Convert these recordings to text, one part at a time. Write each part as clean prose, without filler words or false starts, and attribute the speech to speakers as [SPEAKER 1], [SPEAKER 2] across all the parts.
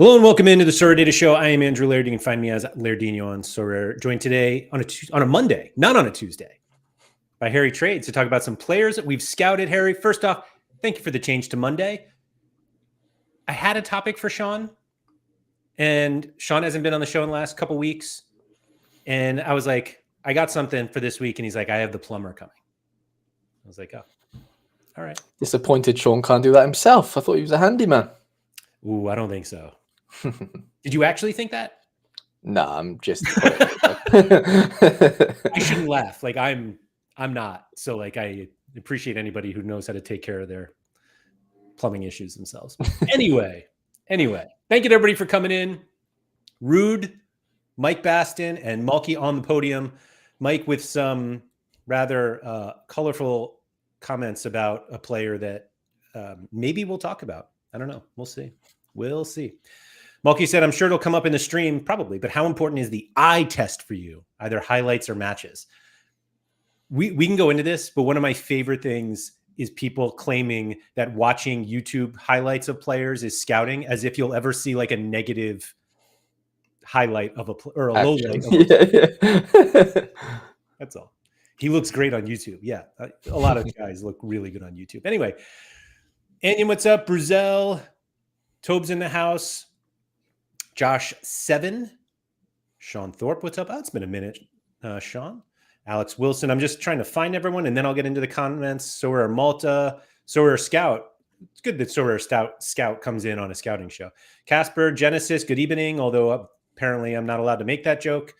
[SPEAKER 1] Hello and welcome into the Sorare Data Show. I am Andrew Lairdinho. You can find me as Lairdinho on Sorare. Joined today on a Monday, not on a Tuesday, by Harry Trades to talk about some players that we've scouted. Harry, first off, thank you for the change to Monday. I had a topic for Sean, and Sean hasn't been on the show in the last couple weeks. And I was like, I got something for this week. And he's like, I have the plumber coming. I was like, oh, all right.
[SPEAKER 2] Disappointed Sean can't do that himself. I thought he was a handyman.
[SPEAKER 1] Ooh, I don't think so. Did you actually think that?
[SPEAKER 2] No, I'm just.
[SPEAKER 1] I shouldn't laugh. Like I'm not. So like I appreciate anybody who knows how to take care of their plumbing issues themselves. Anyway, thank you to everybody for coming in. Rude, Mike Baston, and Malky on the podium. Mike with some rather colorful comments about a player that maybe we'll talk about. I don't know. We'll see. We'll see. Malky said, I'm sure it'll come up in the stream, probably, but how important is the eye test for you, either highlights or matches? We can go into this, but one of my favorite things is people claiming that watching YouTube highlights of players is scouting, as if you'll ever see like a negative highlight of or a low light. Yeah. That's all. He looks great on YouTube. Yeah. A lot of guys look really good on YouTube. Anyway, Anion, what's up? Bruzel, Tobes in the house. Josh 7, Sean Thorpe, what's up? Oh, it's been a minute, Sean. Alex Wilson, I'm just trying to find everyone, and then I'll get into the comments. Sorare Malta, Sorare Scout. It's good that Sorare Scout comes in on a scouting show. Casper, Genesis, good evening, although apparently I'm not allowed to make that joke.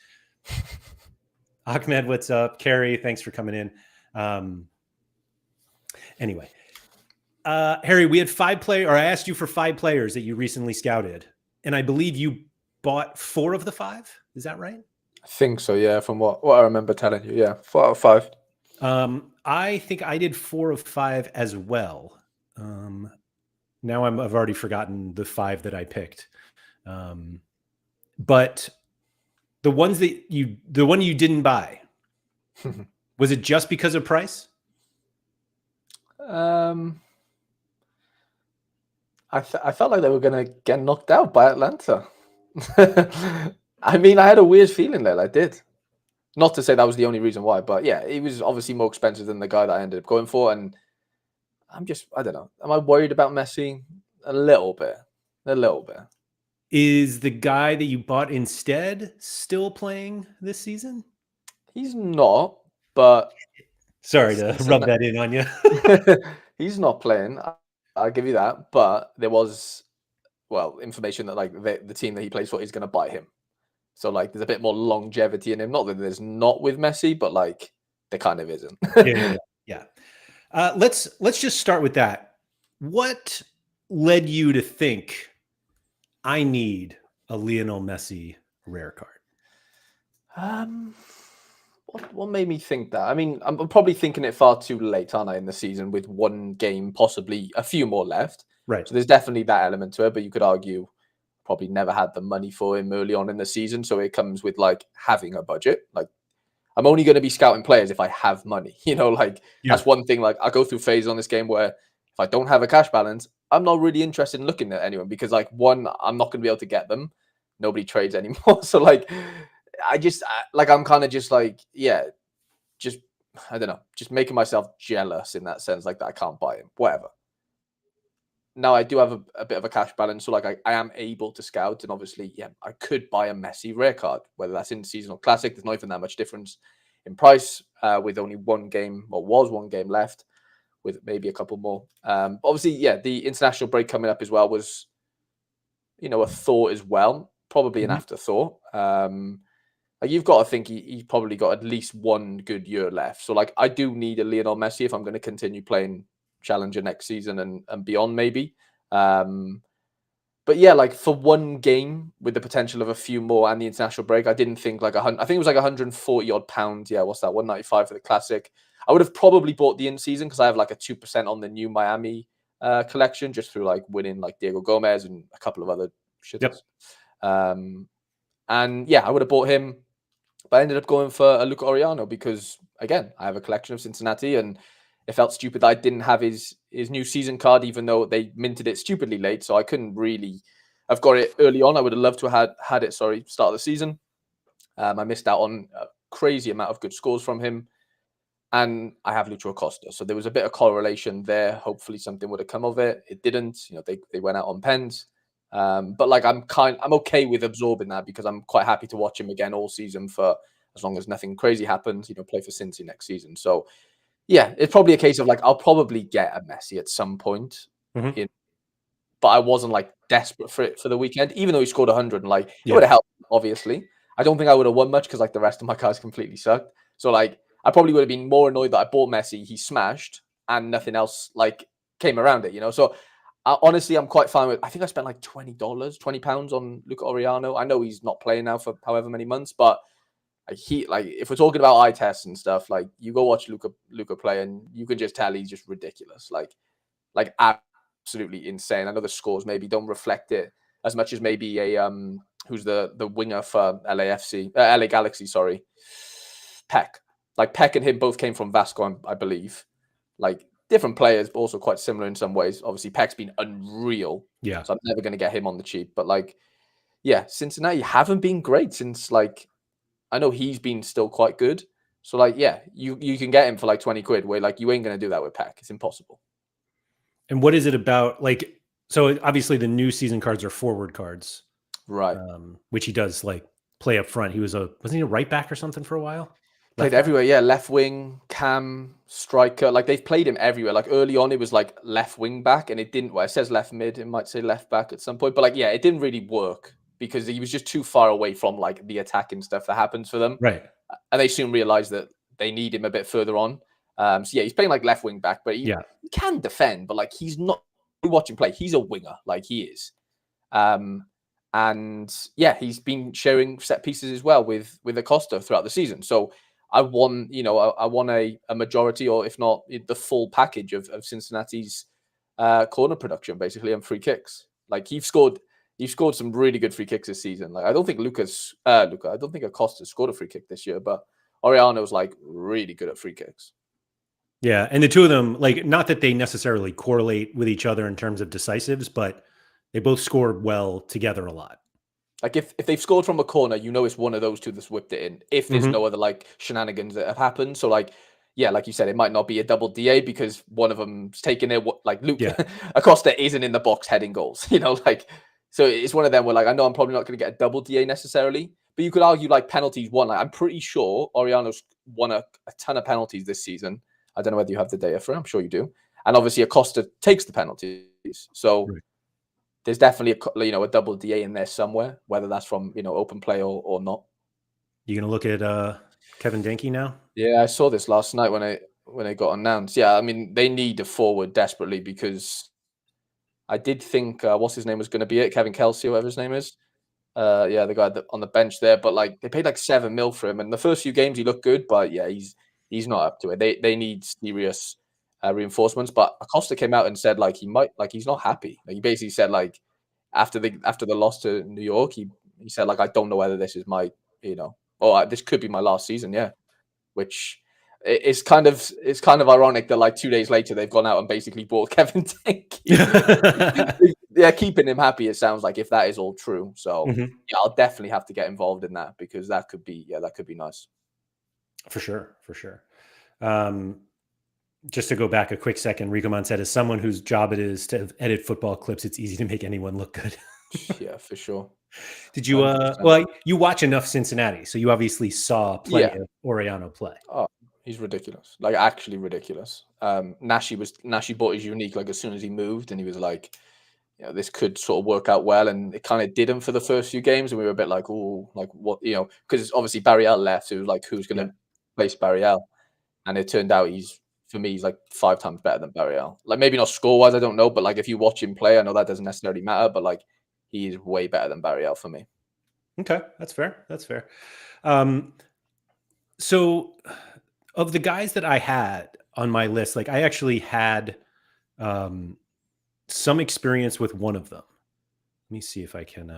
[SPEAKER 1] Ahmed, what's up? Carrie, thanks for coming in. Anyway, Harry, we had 5 players, or I asked you for 5 players that you recently scouted. And I believe you bought 4 of the 5. Is that right?
[SPEAKER 2] I think so, yeah, from what I remember telling you. Yeah, 4 out of 5.
[SPEAKER 1] I think I did 4 of 5 as well. Now I've already forgotten the 5 that I picked. But the one you didn't buy, was it just because of price?
[SPEAKER 2] I felt like they were going to get knocked out by Atlanta. I mean, I had a weird feeling there. I did. Not to say that was the only reason why, but yeah, he was obviously more expensive than the guy that I ended up going for. And I don't know. Am I worried about Messi? A little bit.
[SPEAKER 1] Is the guy that you bought instead still playing this season?
[SPEAKER 2] He's not, but...
[SPEAKER 1] Sorry to rub that in on you.
[SPEAKER 2] He's not playing. I'll give you that, but there was, information that like the team that he plays for is going to buy him. So like, there's a bit more longevity in him. Not that there's not with Messi, but like there kind of isn't.
[SPEAKER 1] Yeah. Let's just start with that. What led you to think I need a Lionel Messi rare card?
[SPEAKER 2] What made me think that? I mean, I'm probably thinking it far too late, aren't I, in the season with one game, possibly a few more left.
[SPEAKER 1] Right.
[SPEAKER 2] So there's definitely that element to it, but you could argue probably never had the money for him early on in the season. So it comes with like having a budget. Like I'm only going to be scouting players if I have money, That's one thing. Like I go through phases on this game where if I don't have a cash balance, I'm not really interested in looking at anyone because like one, I'm not going to be able to get them. Nobody trades anymore. So like, I'm kind of just like, I don't know, just making myself jealous in that sense, like that I can't buy him, whatever. Now I do have a bit of a cash balance, so like I am able to scout, and obviously, I could buy a Messi rare card, whether that's in seasonal classic. There's not even that much difference in price with only one game, or was one game left, with maybe a couple more. Obviously, the international break coming up as well was, a thought as well, probably an afterthought. You've got to think he's probably got at least one good year left. So, like, I do need a Lionel Messi if I'm going to continue playing Challenger next season and beyond, maybe. But yeah, like for one game with the potential of a few more and the international break, I didn't think like I think it was like 140 odd pounds. Yeah, what's that? 195 for the classic. I would have probably bought the in season because I have like a 2% on the new Miami collection just through like winning like Diego Gomez and a couple of other shitters. And yeah, I would have bought him. But I ended up going for a Luca Orellano because, again, I have a collection of Cincinnati and it felt stupid that I didn't have his new season card, even though they minted it stupidly late. So I couldn't really I've got it early on. I would have loved to have had it. Sorry, start of the season. I missed out on a crazy amount of good scores from him, and I have Lucho Acosta. So there was a bit of correlation there. Hopefully something would have come of it. It didn't. You know, they went out on pens. But like I'm okay with absorbing that because I'm quite happy to watch him again all season for as long as nothing crazy happens. You know, play for Cincy next season. So yeah, it's probably a case of like I'll probably get a Messi at some point. But I wasn't like desperate for it for the weekend, even though he scored 100 and like it would have helped. Obviously, I don't think I would have won much because like the rest of my cards completely sucked. So like I probably would have been more annoyed that I bought Messi, he smashed, and nothing else like came around it. You know, so. Honestly, I'm quite fine with. I think I spent like £20 on Luca Orellano. I know he's not playing now for however many months, but if we're talking about eye tests and stuff, like you go watch Luca play, and you can just tell he's just ridiculous, like absolutely insane. I know the scores maybe don't reflect it as much as maybe a who's the winger for LA Galaxy, sorry, Peck. Like Peck and him both came from Vasco, I believe. Like. Different players, but also quite similar in some ways. Obviously, Peck's been unreal.
[SPEAKER 1] Yeah.
[SPEAKER 2] So I'm never going to get him on the cheap. But like, yeah, Cincinnati haven't been great since like, I know he's been still quite good. So like, yeah, you can get him for like 20 quid where like you ain't going to do that with Peck. It's impossible.
[SPEAKER 1] And what is it about? Like, so obviously the new season cards are forward cards.
[SPEAKER 2] Right.
[SPEAKER 1] Which he does like play up front. Wasn't he a right back or something for a while?
[SPEAKER 2] Played everywhere, yeah. Left wing, cam, striker. Like they've played him everywhere. Like early on, it was like left wing back, and it didn't. Well, it says left mid. It might say left back at some point, but like, yeah, it didn't really work because he was just too far away from like the attacking stuff that happens for them.
[SPEAKER 1] Right.
[SPEAKER 2] And they soon realized that they need him a bit further on. So yeah, he's playing like left wing back, but he can defend. But like, he's not. You watch him play. He's a winger. Like he is. And yeah, he's been sharing set pieces as well with Acosta throughout the season. So. I won a majority, or if not the full package of Cincinnati's corner production, basically, and free kicks. Like you've scored some really good free kicks this season. Like I don't think I don't think Acosta scored a free kick this year, but Orellano's like really good at free kicks.
[SPEAKER 1] Yeah, and the two of them, like, not that they necessarily correlate with each other in terms of decisives, but they both score well together a lot.
[SPEAKER 2] Like if they've scored from a corner, you know it's one of those two that's whipped it in. If there's no other like shenanigans that have happened, so like yeah, like you said, it might not be a double DA because one of them's taken it. Like Luke Acosta isn't in the box heading goals, you know, like so it's one of them where like I know I'm probably not going to get a double DA necessarily, but you could argue like penalties won. Like I'm pretty sure Orellano's won a ton of penalties this season. I don't know whether you have the data for it. I'm sure you do, and obviously Acosta takes the penalties, so. Right. There's definitely a double DA in there somewhere, whether that's from open play or not.
[SPEAKER 1] You gonna look at Kevin Denke now?
[SPEAKER 2] Yeah, I saw this last night when it got announced. Yeah, I mean they need a forward desperately because I did think what's his name was going to be it, Kevin Kelsey, whatever his name is. Yeah, the guy on the bench there, but like they paid like $7 million for him, and the first few games he looked good, but yeah, he's not up to it. They need serious. Reinforcements, but Acosta came out and said like he's not happy. Like, he basically said like after the loss to New York, he said like I don't know whether this is my this could be my last season, which is kind of ironic that like 2 days later they've gone out and basically bought Kevin Denke. Yeah, keeping him happy. It sounds like if that is all true, so yeah, I'll definitely have to get involved in that because that could be nice.
[SPEAKER 1] For sure. Just to go back a quick second, Ricoman said, as someone whose job it is to edit football clips, it's easy to make anyone look good.
[SPEAKER 2] Yeah, for sure.
[SPEAKER 1] Did you, well, you watch enough Cincinnati, so you obviously saw plenty of Orellano play.
[SPEAKER 2] Oh, he's ridiculous. Like, actually ridiculous. Nashi bought his unique, like, as soon as he moved, and he was like, this could sort of work out well, and it kind of didn't for the first few games, and we were a bit like, oh, like, what, because obviously Barriel left, so it was like, who's going to place Barriel? And it turned out he's like 5 times better than Barriel. Like maybe not score-wise, I don't know, but like if you watch him play, I know that doesn't necessarily matter, but like he is way better than Barriel for me.
[SPEAKER 1] Okay, that's fair. So of the guys that I had on my list, like I actually had some experience with one of them. Let me see if I can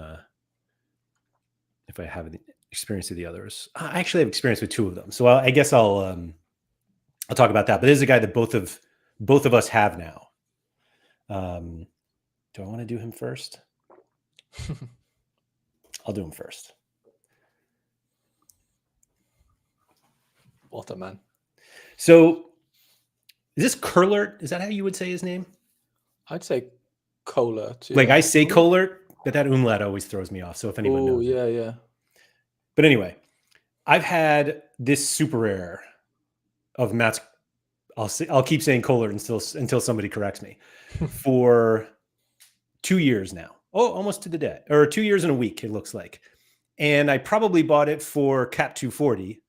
[SPEAKER 1] if I have experience with the others. I actually have experience with 2 of them. So I guess I'll talk about that, but this is a guy that both of us have now. Do I want to do him first? I'll do them first.
[SPEAKER 2] What a man.
[SPEAKER 1] So is this Kohlert? Is that how you would say his name?
[SPEAKER 2] I'd say Kohlert.
[SPEAKER 1] Like I say Kohlert, but that umlaut always throws me off. So if anyone knows.
[SPEAKER 2] Yeah.
[SPEAKER 1] But anyway, I've had this super rare of Matt's. I'll keep saying Kohlert until somebody corrects me for 2 years now. Oh, almost to the day, or 2 years and a week, it looks like. And I probably bought it for Cat 240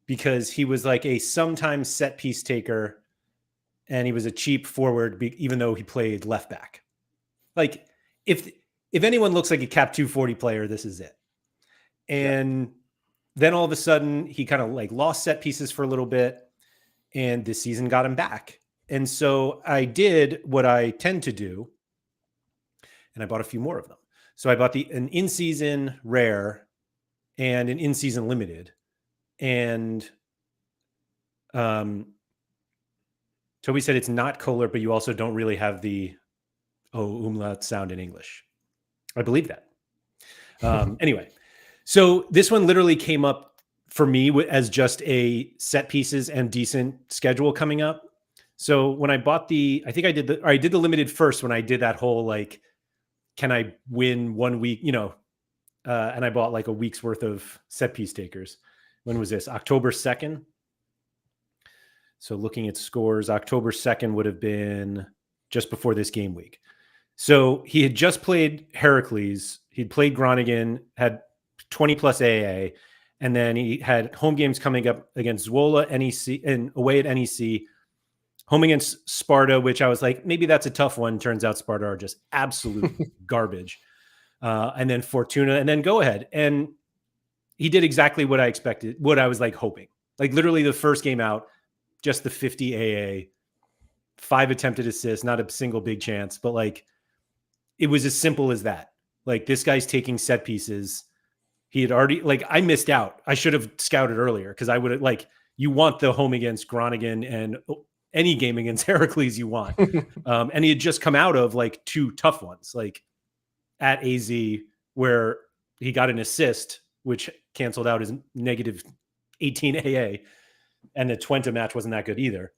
[SPEAKER 1] because he was like a sometimes set piece taker and he was a cheap forward, even though he played left back. Like if anyone looks like a Cap 240 player, this is it. And then all of a sudden he kind of like lost set pieces for a little bit and this season got him back. And so I did what I tend to do and I bought a few more of them. So I bought an in-season rare and an in-season limited. And Toby said it's not Kohlert, but you also don't really have the umlaut sound in English. I believe that. Anyway, so this one literally came up for me as just a set pieces and decent schedule coming up. So when I bought I did the limited first when I did that whole like, can I win 1 week, and I bought like a week's worth of set piece takers. When was this? October 2nd. So looking at scores, October 2nd would have been just before this game week. So he had just played Heracles. He'd played Groningen, had 20 plus AA. And then he had home games coming up against Zwolle, NEC, and away at NEC. Home against Sparta, which I was like, maybe that's a tough one. Turns out Sparta are just absolute garbage. And then Fortuna, and then Go Ahead. And he did exactly what I expected, what I was like hoping. Like literally the first game out, just the 50 AA, 5 attempted assists, not a single big chance. But like, it was as simple as that. Like this guy's taking set pieces. He had already, like, I missed out. I should have scouted earlier because I would have, like, you want the home against Groningen and any game against Heracles you want. And he had just come out of like 2 tough ones, like at AZ where he got an assist, which canceled out his negative 18 AA. And the Twente match wasn't that good either.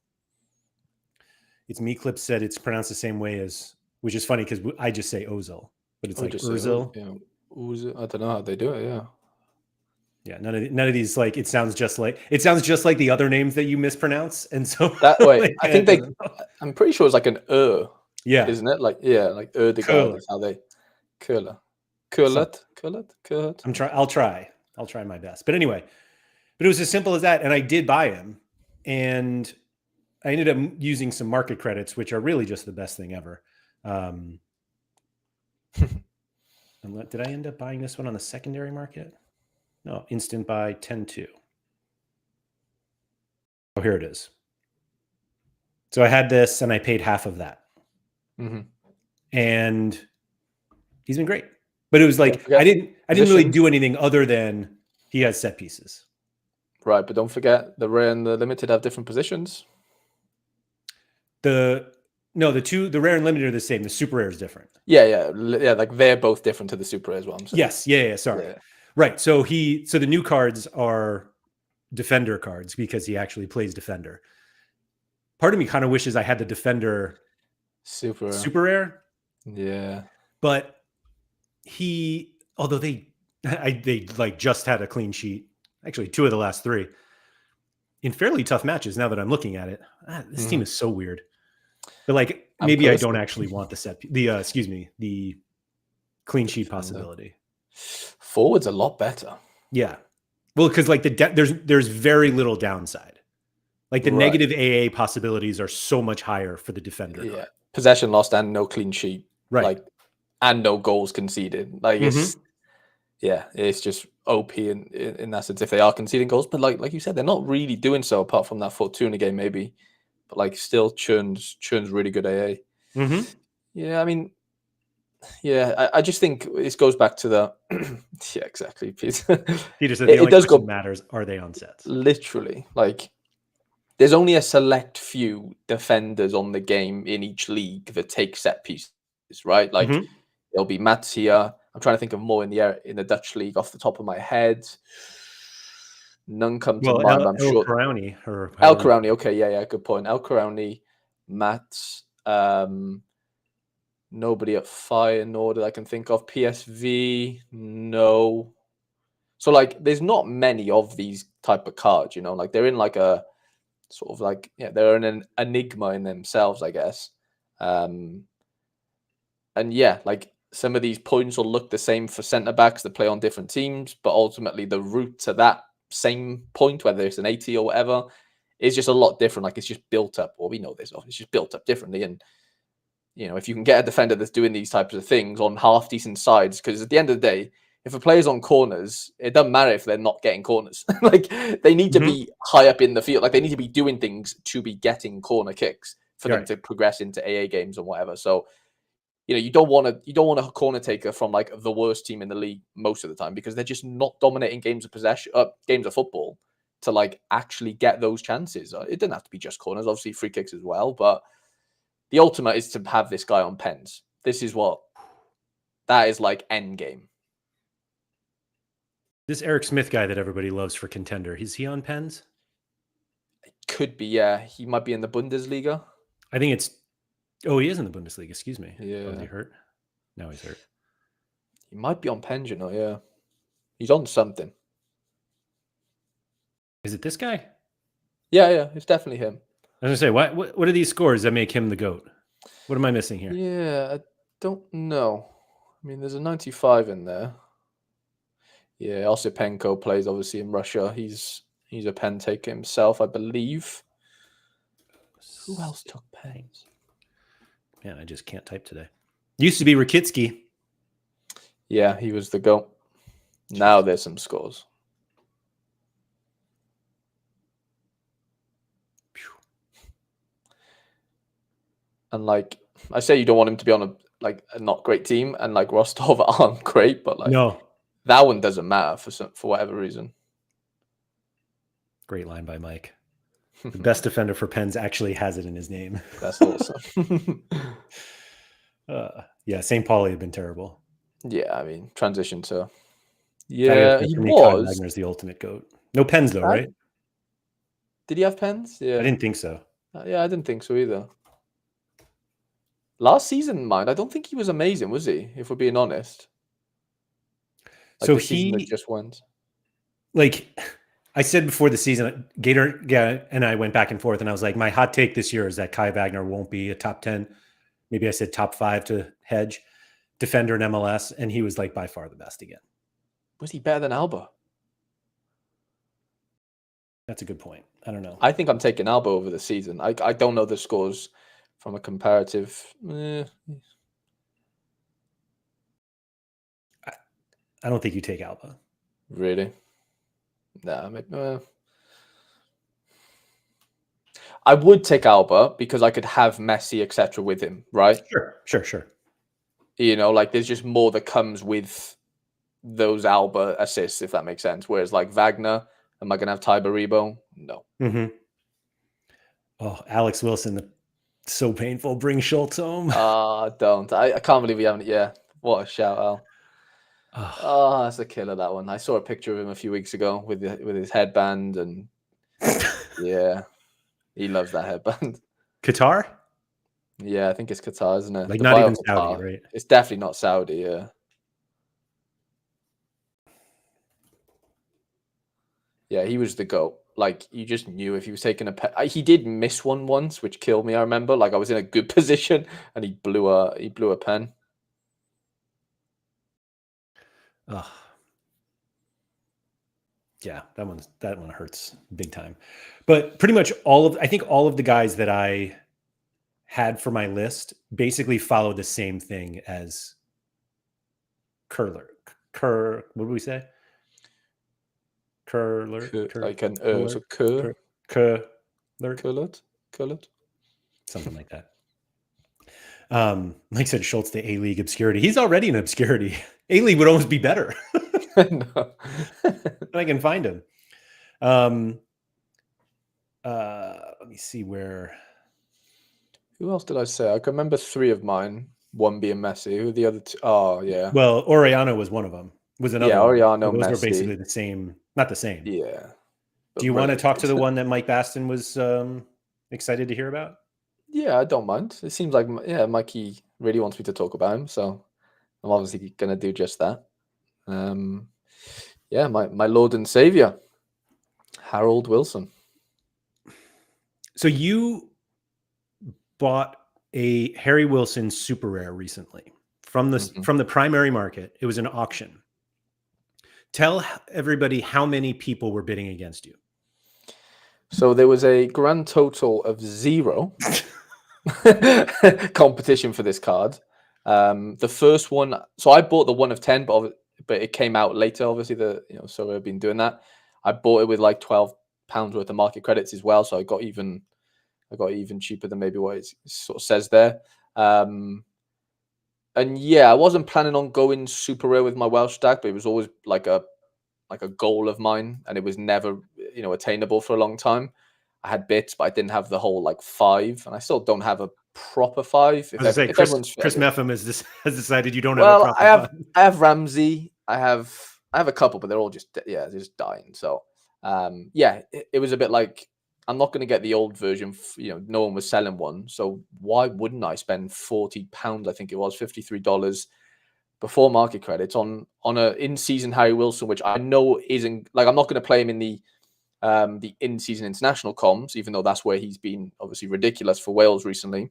[SPEAKER 1] It's Me Clip said it's pronounced the same way as, which is funny because I just say Ozil, but it's like Ozil.
[SPEAKER 2] Yeah. I don't know how they do it.
[SPEAKER 1] Yeah, none of these, like, it sounds just like the other names that you mispronounce, and so
[SPEAKER 2] that way like, I think I'm pretty sure it's like an
[SPEAKER 1] yeah,
[SPEAKER 2] isn't it? Like like Erdegaard is how they Kohlert.
[SPEAKER 1] I'll try my best, but anyway, but it was as simple as that, and I did buy him, and I ended up using some market credits, which are really just the best thing ever. Did I end up buying this one on the secondary market? No, instant buy 10-2. Oh, here it is. So I had this and I paid half of that.
[SPEAKER 2] Mm-hmm.
[SPEAKER 1] And he's been great. But it was like, I didn't really do anything other than he has set pieces.
[SPEAKER 2] Right, but don't forget the rare and the limited have different positions.
[SPEAKER 1] The rare and limited are the same. The super rare is different.
[SPEAKER 2] Yeah. Like they're both different to the super rare as well.
[SPEAKER 1] Yes. Yeah. Sorry. Yeah. Right. So the new cards are defender cards because he actually plays defender. Part of me kind of wishes I had the defender super rare.
[SPEAKER 2] Yeah.
[SPEAKER 1] But although they like just had a clean sheet, actually 2 of the last 3 in fairly tough matches. Now that I'm looking at it, this team is so weird. But like, maybe I don't actually want the clean sheet possibility.
[SPEAKER 2] Forward's a lot better.
[SPEAKER 1] Yeah. Well, because like there's very little downside. Like the negative AA possibilities are so much higher for the defender.
[SPEAKER 2] Yeah. Possession lost and no clean sheet.
[SPEAKER 1] Right.
[SPEAKER 2] Like, and no goals conceded. Like it's just OP in that sense if they are conceding goals. But like you said, they're not really doing so apart from that Fortuna game maybe. But like still churns really good AA.
[SPEAKER 1] Mm-hmm.
[SPEAKER 2] Yeah, I mean, yeah, I just think this goes back to the yeah, exactly. Peter said
[SPEAKER 1] the only question matters, are they on sets?
[SPEAKER 2] Literally, like there's only a select few defenders on the game in each league that take set pieces, right? Like there'll be Mattia, I'm trying to think of more in the Dutch league off the top of my head. None come to mind. I'm sure.
[SPEAKER 1] Karouani or
[SPEAKER 2] Karouani. Okay, yeah, good point. Karouani, Matt. Nobody at Feyenoord that I can think of. PSV, no. So like, there's not many of these type of cards. Like they're in like a sort of like they're in an enigma in themselves, I guess. And yeah, like some of these points will look the same for centre backs that play on different teams, but ultimately the route to that same point, whether it's an 80 or whatever, is just a lot different. Like it's just built up, or we know this, it's just built up differently. And if you can get a defender that's doing these types of things on half decent sides, because at the end of the day, if a player's on corners, it doesn't matter if they're not getting corners. Like they need to be high up in the field. Like they need to be doing things to be getting corner kicks for them to progress into AA games and whatever. So, you don't want a corner taker from like the worst team in the league most of the time, because they're just not dominating games of possession, games of football to like actually get those chances. It doesn't have to be just corners, obviously free kicks as well, but the ultimate is to have this guy on pens. That is like end game.
[SPEAKER 1] This Eric Smith guy that everybody loves for Contender, is he on pens?
[SPEAKER 2] It could be, yeah. He might be in the Bundesliga.
[SPEAKER 1] I think it's... Oh, he is in the Bundesliga. Excuse me.
[SPEAKER 2] Yeah.
[SPEAKER 1] Was he hurt? No, he's hurt.
[SPEAKER 2] He might be on pens, yeah. He's on something.
[SPEAKER 1] Is it this guy?
[SPEAKER 2] Yeah, it's definitely him.
[SPEAKER 1] I was going to say, what are these scores that make him the GOAT? What am I missing here?
[SPEAKER 2] Yeah, I don't know. I mean, there's a 95 in there. Yeah, Osipenko plays obviously in Russia. He's a pen taker himself, I believe. Who else took pens?
[SPEAKER 1] Man, I just can't type today. Used to be Rakitsky.
[SPEAKER 2] Yeah, he was the GOAT. Now there's some scores. And like I say, you don't want him to be on a not great team, and like Rostov aren't great, but like that one doesn't matter for whatever reason.
[SPEAKER 1] Great line by Mike. The best defender for pens actually has it in his name.
[SPEAKER 2] That's awesome.
[SPEAKER 1] Yeah, St. Pauli had been terrible.
[SPEAKER 2] Yeah, I mean, transition to he was.
[SPEAKER 1] Wagner's the ultimate GOAT. No pens though, right?
[SPEAKER 2] Did he have pens? Yeah,
[SPEAKER 1] I didn't think so.
[SPEAKER 2] Yeah, I didn't think so either. Last season, mind, I don't think he was amazing, was he? If we're being honest. Like
[SPEAKER 1] so
[SPEAKER 2] the season that just went.
[SPEAKER 1] Like I said before the season, Gator and I went back and forth, and I was like, my hot take this year is that Kai Wagner won't be a top 10. Maybe I said top 5 to hedge defender in MLS, and he was like by far the best again.
[SPEAKER 2] Was he better than Alba?
[SPEAKER 1] That's a good point. I don't know.
[SPEAKER 2] I think I'm taking Alba over the season. I don't know the scores from a comparative.
[SPEAKER 1] I don't think you take Alba.
[SPEAKER 2] Really? Nah, maybe, I would take Alba because I could have Messi, etc., with him, right?
[SPEAKER 1] Sure.
[SPEAKER 2] Like there's just more that comes with those Alba assists, if that makes sense. Whereas like Wagner, am I going to have Ty Baribo? No.
[SPEAKER 1] Mm-hmm. Oh, Alex Wilson, so painful. Bring Schultz home.
[SPEAKER 2] Don't. I can't believe we haven't. Yeah, what a shout out. Oh, that's a killer, that one. I saw a picture of him a few weeks ago with his headband, and yeah, he loves that headband.
[SPEAKER 1] Qatar?
[SPEAKER 2] Yeah, I think it's Qatar, isn't it?
[SPEAKER 1] Like not even Saudi, right?
[SPEAKER 2] It's definitely not Saudi, yeah. Yeah, he was the GOAT. Like, you just knew if he was taking a pen. He did miss one once, which killed me, I remember. Like, I was in a good position, and he blew a pen.
[SPEAKER 1] Yeah, that one hurts big time. But pretty much I think all of the guys that I had for my list basically follow the same thing as Kohlert. What did we say? Kohlert.
[SPEAKER 2] Like an
[SPEAKER 1] Kohlert. Something like that. Like said, Schultz, the A-League obscurity. He's already an obscurity. A-League would almost be better.
[SPEAKER 2] No.
[SPEAKER 1] I can find him. Let me see where.
[SPEAKER 2] Who else did I say? I can remember 3 of mine. One being Messi. Who are the other two? Oh, yeah.
[SPEAKER 1] Well, Orellano was one of them. Was another
[SPEAKER 2] Yeah,
[SPEAKER 1] one.
[SPEAKER 2] Orellano,
[SPEAKER 1] So those were
[SPEAKER 2] Messi.
[SPEAKER 1] basically the same. Not the same.
[SPEAKER 2] Yeah.
[SPEAKER 1] Do you want to talk to the one that Mike Baston was excited to hear about?
[SPEAKER 2] Yeah, I don't mind. It seems like, yeah, Mikey really wants me to talk about him, so I'm obviously going to do just that. Yeah, my Lord and Savior, Harold Wilson.
[SPEAKER 1] So you bought a Harry Wilson super rare recently from the primary market. It was an auction. Tell everybody how many people were bidding against you.
[SPEAKER 2] So there was a grand total of 0 competition for this card. The first one, so I bought the 1 of 10, but it came out later. Obviously, so we've been doing that. I bought it with like £12 worth of market credits as well, so I got even cheaper than maybe what it sort of says there. And yeah, I wasn't planning on going super rare with my Welsh stack, but it was always like a goal of mine, and it was never attainable for a long time. I had bits, but I didn't have the whole like 5, and I still don't have a proper 5.
[SPEAKER 1] Chris Meffam has decided you don't have a proper 5.
[SPEAKER 2] I have Ramsey. I have a couple, but they're all they're just dying. So it was a bit like, I'm not going to get the old version. No one was selling one, so why wouldn't I spend £40? I think it was $53 before market credits on a in-season Harry Wilson, which I know isn't like, I'm not going to play him in the in-season international comms, even though that's where he's been obviously ridiculous for Wales recently.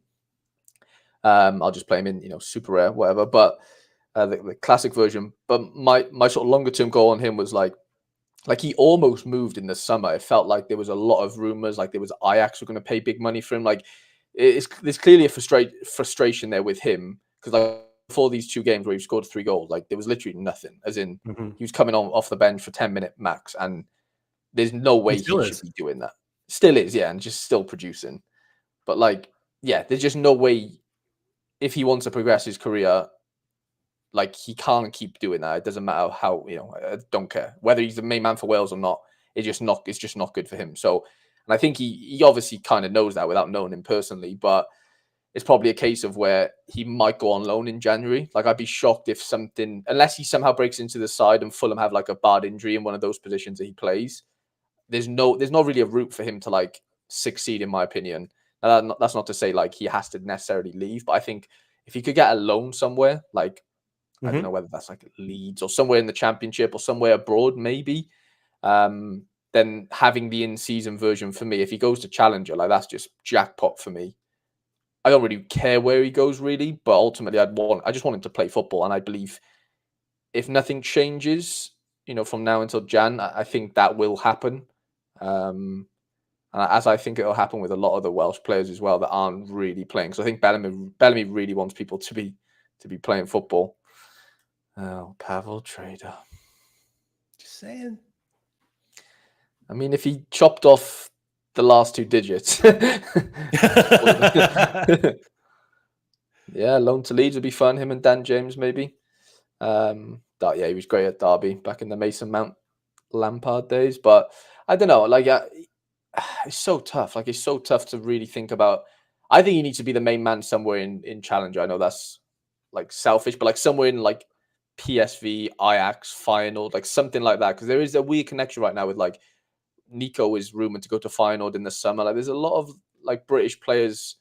[SPEAKER 2] I'll just play him in super rare, whatever. But the classic version. But my sort of longer term goal on him was like he almost moved in the summer. It felt like there was a lot of rumors, like there was Ajax were going to pay big money for him. Like there's clearly a frustration there with him, because like before these 2 games where he scored 3 goals, like there was literally nothing. As in, he was coming off the bench for 10-minute max, and there's no way he should be doing that. Still is, yeah, and just still producing. But like, yeah, there's just no way, if he wants to progress his career, like he can't keep doing that. It doesn't matter how, I don't care whether he's the main man for Wales or not. It's just not good for him. So, and I think he obviously kind of knows that without knowing him personally, but it's probably a case of where he might go on loan in January. Like, I'd be shocked if something, unless he somehow breaks into the side and Fulham have like a bad injury in one of those positions that he plays, there's not really a route for him to like succeed, in my opinion. Now, that's not to say like he has to necessarily leave, but I think if he could get a loan somewhere, like, I don't know whether that's like Leeds or somewhere in the Championship or somewhere abroad, maybe, then having the in-season version for me, if he goes to Challenger, like that's just jackpot for me. I don't really care where he goes, really, but ultimately I just want him to play football, and I believe if nothing changes, from now until Jan, I think that will happen. And as I think it'll happen with a lot of the Welsh players as well that aren't really playing. So I think Bellamy really wants people to be playing football. Oh, Pavel Trader.
[SPEAKER 1] Just saying.
[SPEAKER 2] I mean, if he chopped off the last 2 digits. Yeah, loan to Leeds would be fun. Him and Dan James, maybe. He was great at Derby back in the Mason Mount Lampard days. But I don't know. Like, it's so tough. Like, it's so tough to really think about. I think he needs to be the main man somewhere in Challenger. I know that's like selfish, but like somewhere in like PSV, Ajax, Feyenoord, like something like that. Because there is a weird connection right now with like Nico is rumored to go to Feyenoord in the summer. Like, there's a lot of like British players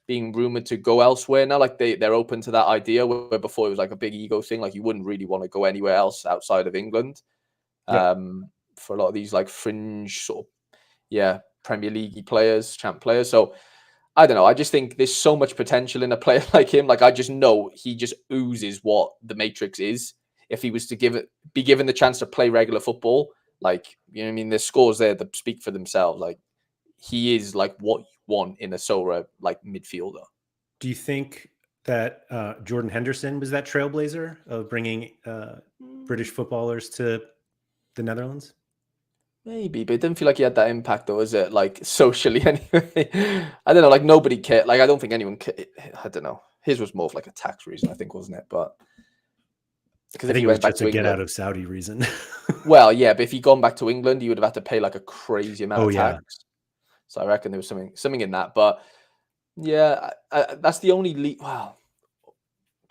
[SPEAKER 2] being rumored to go elsewhere now. Like they're open to that idea, where before it was like a big ego thing. Like you wouldn't really want to go anywhere else outside of England. Yep. For a lot of these like fringe sort of Premier League players, champ players. So I don't know. I just think there's so much potential in a player like him. Like, I just know he just oozes what the Matrix is. If he was to be given the chance to play regular football, like, you know what I mean? There's scores there that speak for themselves. Like, he is like what you want in a Sorare like midfielder.
[SPEAKER 1] Do you think that Jordan Henderson was that trailblazer of bringing British footballers to the Netherlands?
[SPEAKER 2] Maybe, but it didn't feel like he had that impact, though, is it? Like, socially, anyway. I don't know. Like, nobody cared. Like, I don't think anyone cared. I don't know. His was more of like a tax reason, I think, wasn't it? But
[SPEAKER 1] because I think it was just a get out of Saudi reason.
[SPEAKER 2] Well, yeah, but if he'd gone back to England, he would have had to pay like a crazy amount of tax. So I reckon there was something in that. But yeah, that's the only league. Wow.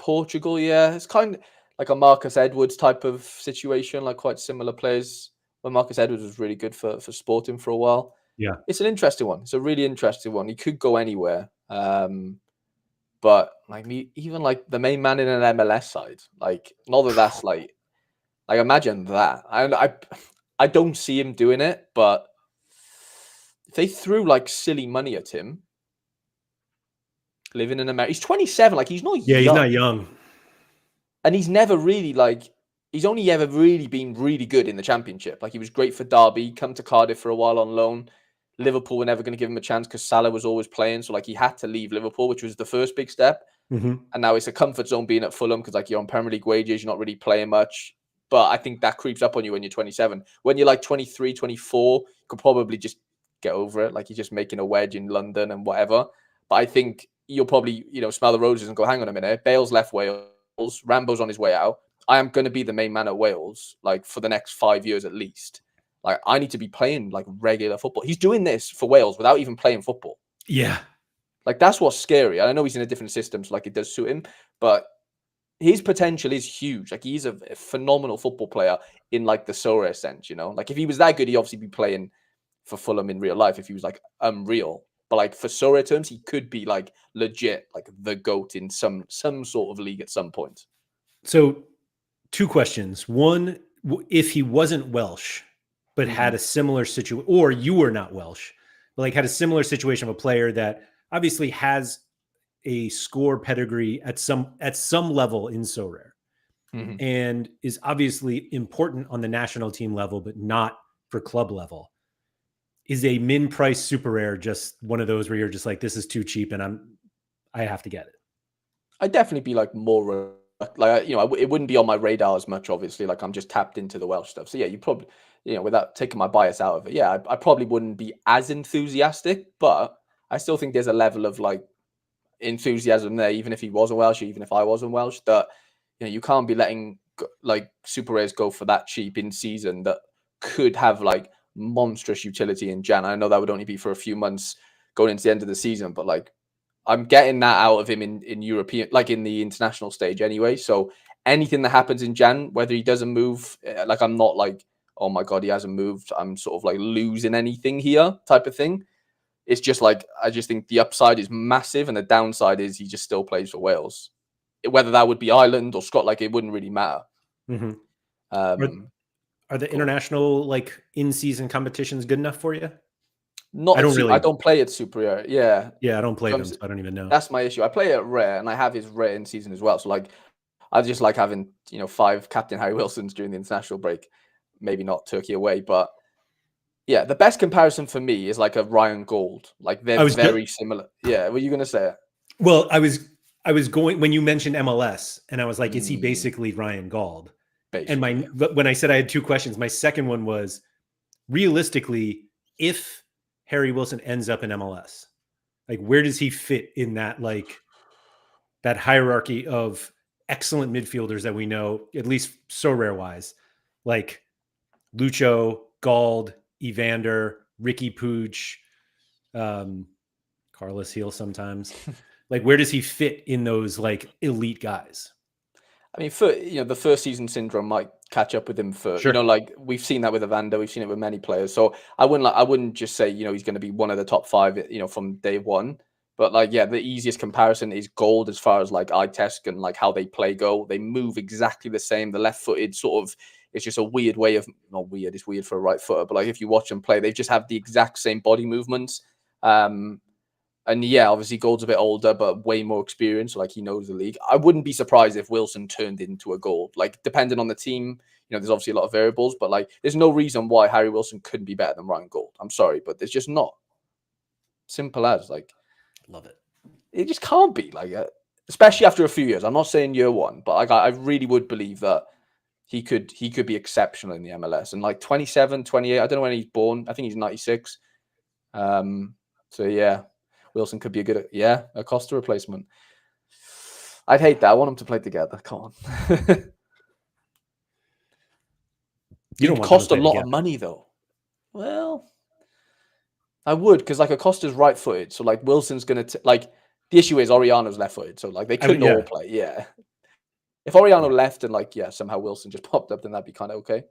[SPEAKER 2] Portugal, yeah. It's kind of like a Marcus Edwards type of situation, like quite similar players. When Marcus Edwards was really good for Sporting for a while.
[SPEAKER 1] Yeah.
[SPEAKER 2] It's an interesting one. It's a really interesting one. He could go anywhere. But like even like the main man in an MLS side, like not that that's like imagine that. I don't see him doing it, but if they threw like silly money at him, living in America, he's 27. Like he's not young.
[SPEAKER 1] He's not young,
[SPEAKER 2] and he's never really he's only ever really been really good in the Championship. Like he was great for Derby, come to Cardiff for a while on loan. Liverpool were never going to give him a chance because Salah was always playing. So like he had to leave Liverpool, which was the first big step.
[SPEAKER 1] Mm-hmm.
[SPEAKER 2] And now it's a comfort zone being at Fulham because like you're on Premier League wages, you're not really playing much. But I think that creeps up on you when you're 27. When you're like 23, 24, you could probably just get over it. Like you're just making a wedge in London and whatever. But I think you'll probably, smell the roses and go, hang on a minute. Bale's left Wales. Rambo's on his way out. I am going to be the main man at Wales, like for the next 5 years at least. Like I need to be playing like regular football. He's doing this for Wales without even playing football.
[SPEAKER 1] Yeah.
[SPEAKER 2] Like that's what's scary. I know he's in a different system, so like it does suit him, but his potential is huge. Like he's a phenomenal football player in like the Sorare sense, Like if he was that good, he'd obviously be playing for Fulham in real life if he was like unreal. But like for Sorare terms, he could be like legit, like the GOAT in some sort of league at some point.
[SPEAKER 1] So 2 questions. One, if he wasn't Welsh, but had a similar situation, or you were not Welsh, but like had a similar situation of a player that obviously has a score pedigree at some level in Sorare and is obviously important on the national team level, but not for club level. Is a min price super rare just one of those where you're just like, this is too cheap and I have to get it? I'd
[SPEAKER 2] definitely be like more like, it wouldn't be on my radar as much, obviously. Like I'm just tapped into the Welsh stuff. So yeah, you probably, without taking my bias out of it, yeah, I probably wouldn't be as enthusiastic, but I still think there's a level of like enthusiasm there, even if he wasn't Welsh, or even if I wasn't Welsh, that, you can't be letting like super rares go for that cheap in season that could have like monstrous utility in Jan. I know that would only be for a few months going into the end of the season, but like I'm getting that out of him in European, like in the international stage anyway. So anything that happens in Jan, whether he doesn't move, like I'm not like, oh my God, he hasn't moved, I'm sort of like losing anything here type of thing. It's just like, I just think the upside is massive and the downside is he just still plays for Wales. Whether that would be Ireland or Scotland, like it wouldn't really matter.
[SPEAKER 1] Mm-hmm. Are the international like in-season competitions good enough for you?
[SPEAKER 2] I don't play it super rare. Yeah.
[SPEAKER 1] Yeah, I don't play them, so I don't even know.
[SPEAKER 2] That's my issue. I play it rare and I have his rare in season as well. So like I just like having, 5 Captain Harry Wilsons during the international break. Maybe not Turkey away, but yeah, the best comparison for me is like a Ryan Gold. Like they're very similar. Yeah, were you going to say it?
[SPEAKER 1] Well, I was going when you mentioned MLS, and I was like, is he basically Ryan Gold? Basically, and when I said I had 2 questions, my second one was realistically, if Harry Wilson ends up in MLS, like where does he fit in that like that hierarchy of excellent midfielders that we know, at least Sorare wise, like Lucho, Gold, Evander, Ricky Puig, Carlos Heel sometimes. Like, where does he fit in those like elite guys?
[SPEAKER 2] I mean, the first season syndrome might catch up with him for, like we've seen that with Evander, we've seen it with many players. So I wouldn't just say, he's going to be one of the top 5, from day one. But like, yeah, the easiest comparison is Gold as far as like eye test and like how they play go. They move exactly the same. The left-footed sort of, it's just a weird way of, not weird, it's weird for a right footer, but like if you watch them play, they just have the exact same body movements. And yeah, obviously Gold's a bit older, but way more experienced. Like he knows the league. I wouldn't be surprised if Wilson turned into a Gold. Like depending on the team, there's obviously a lot of variables, but like there's no reason why Harry Wilson couldn't be better than Ryan Gold. I'm sorry, but there's just not. Simple as like,
[SPEAKER 1] love it.
[SPEAKER 2] It just can't be like, especially after a few years. I'm not saying year one, but like I really would believe that he could be exceptional in the MLS. And like 27, 28, I don't know when he's born. I think he's 96. So yeah. Wilson could be a Costa replacement. I'd hate that. I want them to play together. Come on. You don't cost a lot of money though. Well, I would, because like Acosta's right-footed, so like Wilson's gonna like the issue is Orellano's left-footed, so like they couldn't all play. Yeah. If Orellano left and like, somehow Wilson just popped up, then that'd be kind of okay.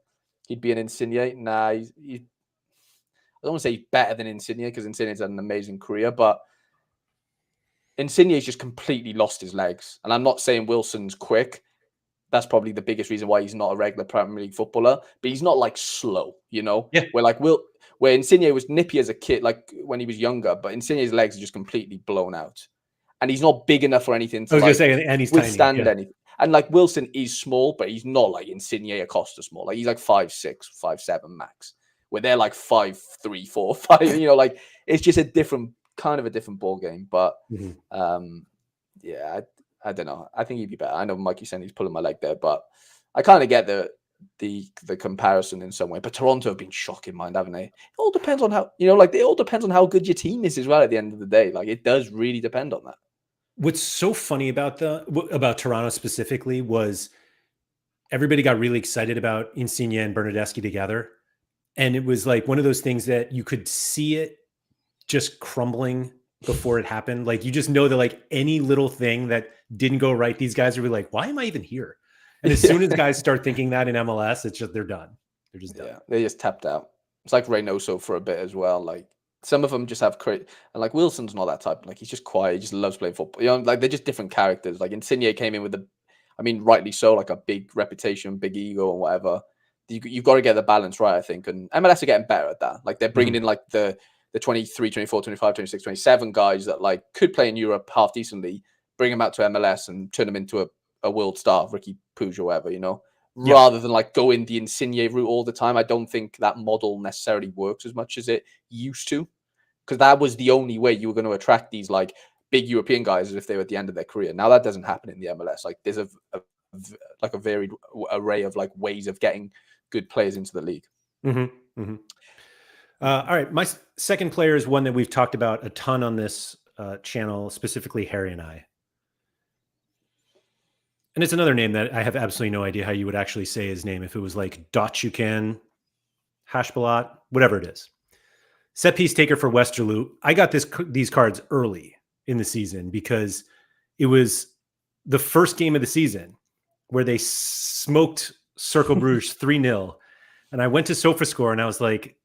[SPEAKER 2] He'd be an Insigne. Nah, I don't want to say he's better than Insigne because Insigne's had an amazing career, but Insigne's just completely lost his legs. And I'm not saying Wilson's quick. That's probably the biggest reason why he's not a regular Premier League footballer, but he's not like slow, you know?
[SPEAKER 1] Yeah.
[SPEAKER 2] Where Insigne was nippy as a kid, like when he was younger, but Insigne's legs are just completely blown out. And he's not big enough for anything to
[SPEAKER 1] and he's
[SPEAKER 2] withstand
[SPEAKER 1] tiny,
[SPEAKER 2] anything. And like Wilson is small, but he's not like Insigne Acosta small. Like he's like 5'6", 5'7" max. Where they're like 5'3", 4, 5. You know, like it's just a different ball game. But I don't know. I think he'd be better. I know Mikey said he's pulling my leg there, but I kind of get the comparison in some way. But Toronto have been shocking, mind, haven't they? It all depends on how it all depends on how good your team is as well. At the end of the day, like it does really depend on that.
[SPEAKER 1] What's so funny about Toronto specifically was everybody got really excited about Insigne and Bernardeschi together. And it was like one of those things that you could see it just crumbling before it happened. Like you just know that like any little thing that didn't go right, these guys are like, why am I even here? And as soon as guys start thinking that in MLS, it's just, they're done. They're just done.
[SPEAKER 2] Yeah, they just tapped out. It's like Reynoso for a bit as well. Like some of them just have and like Wilson's not that type. Like he's just quiet. He just loves playing football. You know, like they're just different characters. Like Insigne came in with rightly so, like a big reputation, big ego and whatever. You've got to get the balance right, I think. And MLS are getting better at that. Like they're bringing in like the 23, 24, 25, 26, 27 guys that like could play in Europe half decently, bring them out to MLS and turn them into a world star, Ricky Puig or whatever, you know, rather than like go in the Insigne route all the time. I don't think that model necessarily works as much as it used to, because that was the only way you were going to attract these like big European guys if they were at the end of their career. Now that doesn't happen in the MLS. Like there's a varied array of like ways of getting good players into the league.
[SPEAKER 1] All right. My second player is one that we've talked about a ton on this channel, specifically Harry and I. And it's another name that I have absolutely no idea how you would actually say his name. If it was like Dotchukan, Haspolat, whatever it is. Set piece taker for Westerlo. I got these cards early in the season because it was the first game of the season where they smoked Cercle Bruges 3-0. And I went to SofaScore and I was like,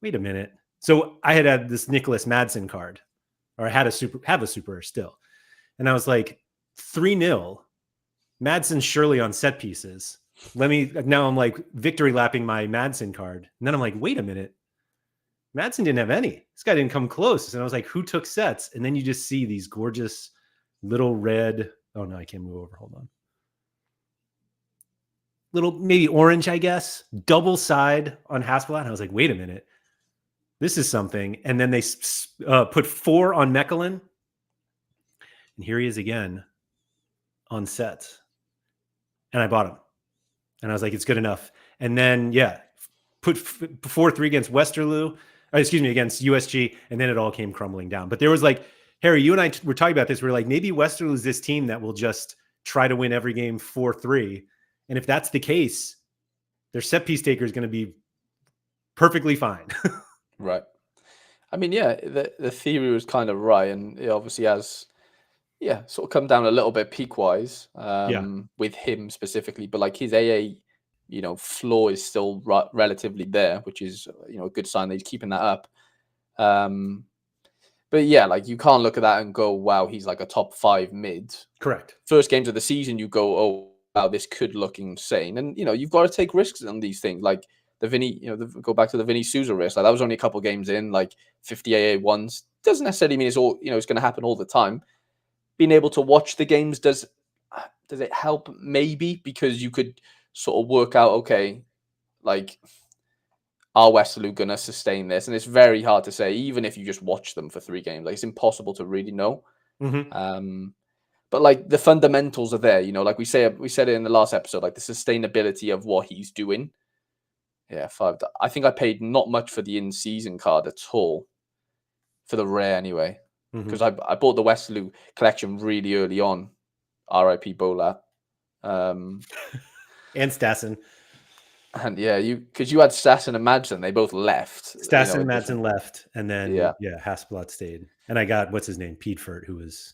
[SPEAKER 1] wait a minute. So I had this Nicholas Madsen card, or I have a super still. And I was like, 3-0. Madsen surely on set pieces. Now I'm like victory lapping my Madsen card. And then I'm like, wait a minute. Madsen didn't have any. This guy didn't come close. And I was like, who took sets? And then you just see these gorgeous little red. Oh no, I can't move over. Hold on. Little, maybe orange, I guess. Double side on Haspolat. And I was like, wait a minute. This is something. And then they put 4 on Mechelen. And here he is again on sets. And I bought him. And I was like, it's good enough. And then, put 4-3 against Westerlo. Against USG. And then it all came crumbling down. But there was like, Harry, you and I were talking about this. We're like, maybe Westerlo is this team that will just try to win every game 4-3. And if that's the case, their set piece taker is going to be perfectly fine.
[SPEAKER 2] Right. I mean, the theory was kind of right. And it obviously has, sort of come down a little bit peak-wise with him specifically. But like his AA, floor is still relatively there, which is, a good sign that he's keeping that up. But like you can't look at that and go, wow, he's like a top 5 mid.
[SPEAKER 1] Correct.
[SPEAKER 2] First games of the season, you go, oh, wow, this could look insane. And, you've got to take risks on these things. Like the Vinny, go back to the Vinny Souza risk. Like that was only a couple games in, like 50 AA ones. Doesn't necessarily mean it's all, it's going to happen all the time. Being able to watch the games, does it help? Maybe, because you could sort of work out, okay, like, are Westerlo going to sustain this? And it's very hard to say, even if you just watch them for 3 games. Like, it's impossible to really know. But like the fundamentals are there, like we said it in the last episode, like the sustainability of what he's doing. 5. I think I paid not much for the in-season card at all, for the rare anyway, because I bought the Westerlo collection really early on. R.I.P. Bola.
[SPEAKER 1] And Stassen.
[SPEAKER 2] And because you had Stassen and Madsen, they both left.
[SPEAKER 1] Stassen and Madsen left, and then Haspolat stayed. And I got what's his name, Piedfort, who was.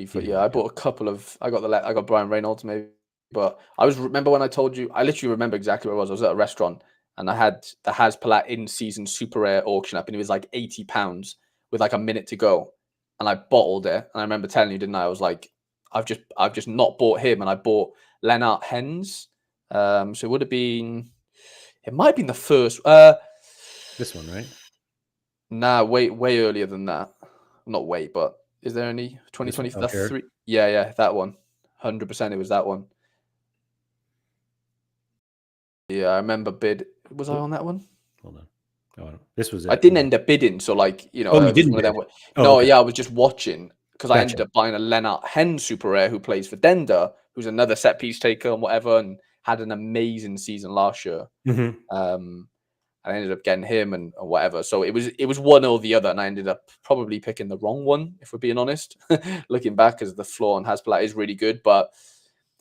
[SPEAKER 2] I bought a couple of. I got Brian Reynolds maybe But remember when I told you, I literally remember exactly where I was. I was at a restaurant and I had the Haspolat in-season super rare auction up, and it was like £80 with like a minute to go. And I bottled it. And I remember telling you, didn't I? I was like, I've just not bought him, and I bought Lonard Hens. So it would have been, it might have been the first.
[SPEAKER 1] This one, right?
[SPEAKER 2] Nah, way earlier than that. Not way, but is there any 2023? Yeah, that one. 100% it was that one. Yeah, I remember bid. Was I on that one?
[SPEAKER 1] Hold on. Oh, this was it.
[SPEAKER 2] I didn't end up bidding, so like, you know,
[SPEAKER 1] you didn't bid?
[SPEAKER 2] No, okay. Yeah, I was just watching because I
[SPEAKER 1] Gotcha.
[SPEAKER 2] ended up buying a Lonard Hen super rare who plays for Dender, who's another set piece taker and whatever, and had an amazing season last year. I ended up getting him and whatever. So it was one or the other, and I ended up probably picking the wrong one, if we're being honest. Looking back, because the floor on Haspolat is really good, but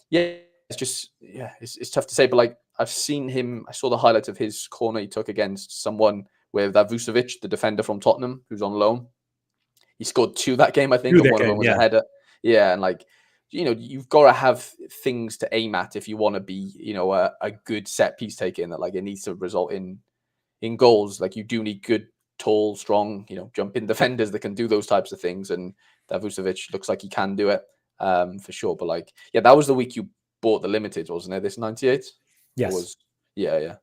[SPEAKER 2] yeah, it's tough to say. But like, I've seen him. I saw the highlights of his corner he took against someone with that Vucevic, the defender from Tottenham, who's on loan. He scored 2 that game, I think, and one of them was a header. Yeah, and like, you know, you've got to have things to aim at if you want to be, you know, a good set piece taker, and that like it needs to result in goals. Like, you do need good, tall, strong, you know, jumping defenders that can do those types of things. And Vucevic looks like he can do it for sure. But like, yeah, that was the week you bought the limited, wasn't it? This 98.
[SPEAKER 1] Yes.
[SPEAKER 2] Yeah.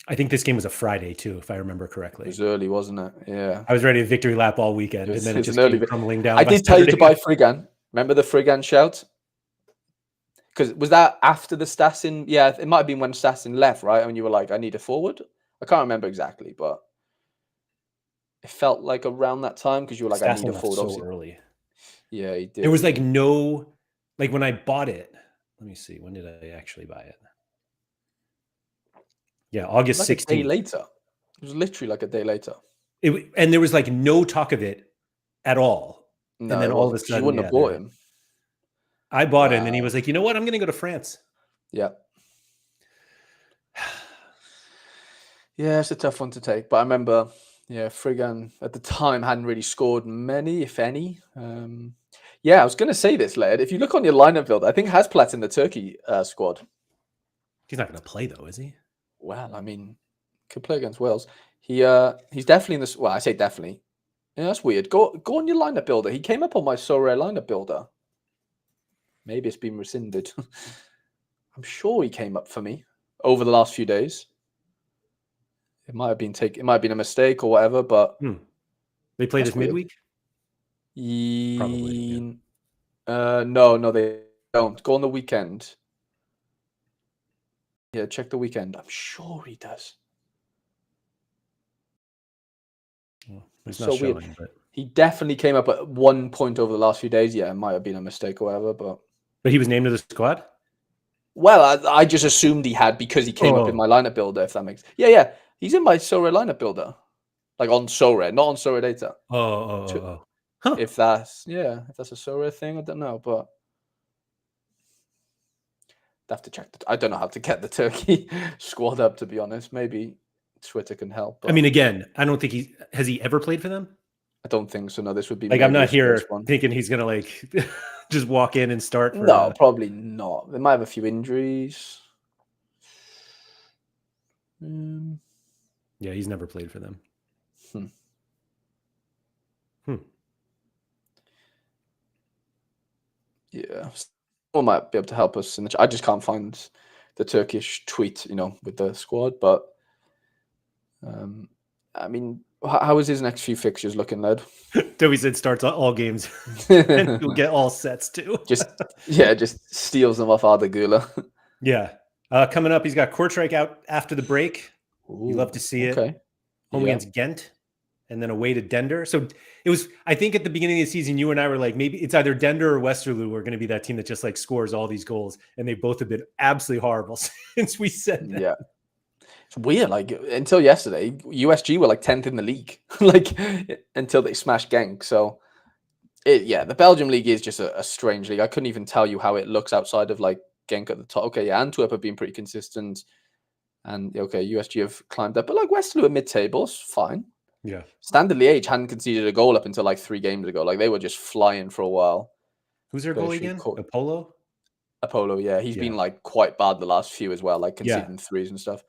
[SPEAKER 1] I think this game was a Friday too, if I remember correctly.
[SPEAKER 2] It was early, wasn't it? Yeah.
[SPEAKER 1] I was ready to victory lap all weekend, and then it just came crumbling down.
[SPEAKER 2] I did tell you to buy Frigan. Remember the Frigan shout? Because was that after the Stassin? Yeah, it might have been when Stassin left, right? When you were like, I need a forward. I can't remember exactly, but it felt like around that time, because you were like, Stassin, I need a forward.
[SPEAKER 1] So early.
[SPEAKER 2] Yeah, he did.
[SPEAKER 1] There was like no, like when I bought it. Let me see. When did I actually buy it? Yeah, August 16th.
[SPEAKER 2] A day later. It was literally like a day later.
[SPEAKER 1] And there was like no talk of it at all.
[SPEAKER 2] No,
[SPEAKER 1] and then all of a sudden,
[SPEAKER 2] you wouldn't have bought him.
[SPEAKER 1] I bought him, and he was like, you know what? I'm going to go to France.
[SPEAKER 2] Yeah. Yeah, it's a tough one to take. But I remember, Frigan at the time hadn't really scored many, if any. Yeah, I was going to say this, Laird. If you look on your lineup build, I think Haspolat's in the Turkey squad.
[SPEAKER 1] He's not going to play, though, is he?
[SPEAKER 2] Well, I mean, could play against Wales. He's definitely in this. Well, I say definitely. Yeah, that's weird. Go on your lineup builder. He came up on my Sorare lineup builder. Maybe it's been rescinded. I'm sure he came up for me over the last few days. It might have been It might have been a mistake or whatever. But
[SPEAKER 1] they play this midweek.
[SPEAKER 2] Probably. Yeah. No, they don't. Go on the weekend. Yeah, check the weekend. I'm sure he does.
[SPEAKER 1] Well, it's not showing, weird. But
[SPEAKER 2] he definitely came up at one point over the last few days. Yeah, it might have been a mistake or whatever, but
[SPEAKER 1] he was named to the squad?
[SPEAKER 2] Well, I just assumed he had, because he came up in my lineup builder, if that makes sense. Yeah. He's in my Sorare lineup builder. Like on Sorare, not on Sorare data.
[SPEAKER 1] Oh.
[SPEAKER 2] Huh. If that's a Sorare thing, I don't know, but I have to check. I don't know how to get the Turkey squad up, to be honest. Maybe Twitter can help.
[SPEAKER 1] But I mean, again, I don't think has he ever played for them?
[SPEAKER 2] I don't think so. No, this would be
[SPEAKER 1] like, I'm not here thinking he's gonna like just walk in and start.
[SPEAKER 2] No, probably not. They might have a few injuries.
[SPEAKER 1] Yeah, he's never played for them.
[SPEAKER 2] Yeah, someone might be able to help us. I just can't find the Turkish tweet, with the squad. But I mean, how is his next few fixtures looking, Led?
[SPEAKER 1] Toby said starts all games, and he'll get all sets too.
[SPEAKER 2] just steals them off Arda Güler.
[SPEAKER 1] Yeah, coming up, he's got Kortrijk out after the break. You love to see it. Home against Ghent, and then away to Dender. So it was, I think at the beginning of the season, you and I were like, maybe it's either Dender or Westerlo are going to be that team that just like scores all these goals. And they both have been absolutely horrible since we said that.
[SPEAKER 2] Yeah. It's weird. Like, until yesterday, USG were like 10th in the league, like until they smashed Genk. So the Belgium league is just a strange league. I couldn't even tell you how it looks outside of like Genk at the top. Okay. Yeah. Antwerp have been pretty consistent. And USG have climbed up, but like Westerlo at mid-table, fine.
[SPEAKER 1] Yeah.
[SPEAKER 2] Standard Liège hadn't conceded a goal up until like 3 games ago. Like, they were just flying for a while.
[SPEAKER 1] Who's their goalie again? Apollo?
[SPEAKER 2] Apollo, yeah. He's
[SPEAKER 1] Yeah.
[SPEAKER 2] been like quite bad the last few as well, like conceding threes and stuff.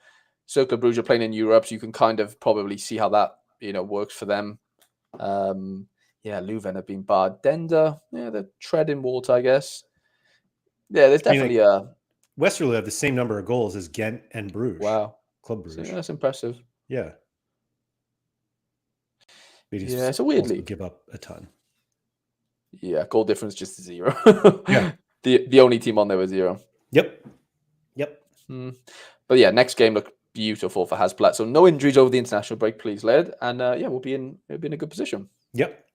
[SPEAKER 2] Cercle Bruges are playing in Europe, so you can kind of probably see how that, works for them. Leuven have been bad. Dender, they're treading water, I guess. Yeah, there's definitely
[SPEAKER 1] Westerlo have the same number of goals as Ghent and Bruges.
[SPEAKER 2] Wow.
[SPEAKER 1] Club Bruges.
[SPEAKER 2] So, that's impressive.
[SPEAKER 1] Yeah.
[SPEAKER 2] It's a weird league.
[SPEAKER 1] Give up a ton.
[SPEAKER 2] Yeah, goal difference just 0.
[SPEAKER 1] Yeah.
[SPEAKER 2] The only team on there was 0.
[SPEAKER 1] Yep.
[SPEAKER 2] But yeah, next game looked beautiful for Haspolat. So no injuries over the international break, please, Laird. And we'll be in a good position.
[SPEAKER 1] Yep.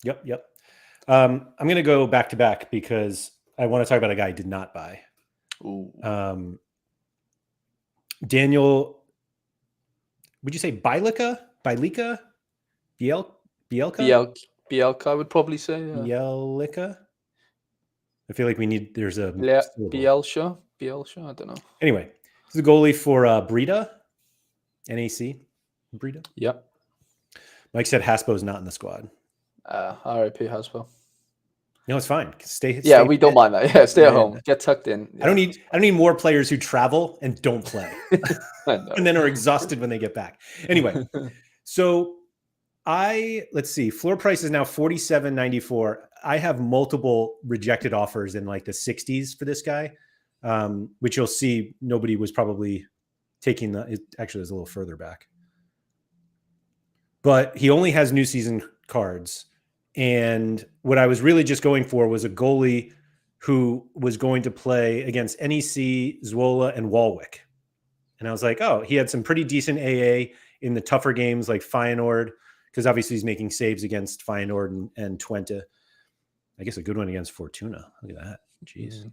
[SPEAKER 1] I'm going to go back to back because I want to talk about a guy I did not buy.
[SPEAKER 2] Ooh.
[SPEAKER 1] Daniel, would you say Bielka? Bielka,
[SPEAKER 2] I would probably say.
[SPEAKER 1] Bielka? I feel like there's a...
[SPEAKER 2] Bielsa, I don't know.
[SPEAKER 1] Anyway, he's the goalie for Breda, NAC Breda.
[SPEAKER 2] Yep.
[SPEAKER 1] Mike said Haspo's not in the squad.
[SPEAKER 2] RIP Haspo.
[SPEAKER 1] No, it's fine. Stay.
[SPEAKER 2] We don't mind that. Yeah, stay at home. Get tucked in. Yeah.
[SPEAKER 1] I don't need more players who travel and don't play, and then are exhausted when they get back. Anyway, so let's see. Floor price is now $47.94. I have multiple rejected offers in like the 60s for this guy, which you'll see. Nobody was probably taking it actually is a little further back, but he only has new season cards. And what I was really just going for was a goalie who was going to play against NEC, Zwolle, and Walwick. And I was like, oh, he had some pretty decent AA in the tougher games like Feyenoord, because obviously he's making saves against Feyenoord and Twente. I guess a good one against Fortuna. Look at that. Jeez.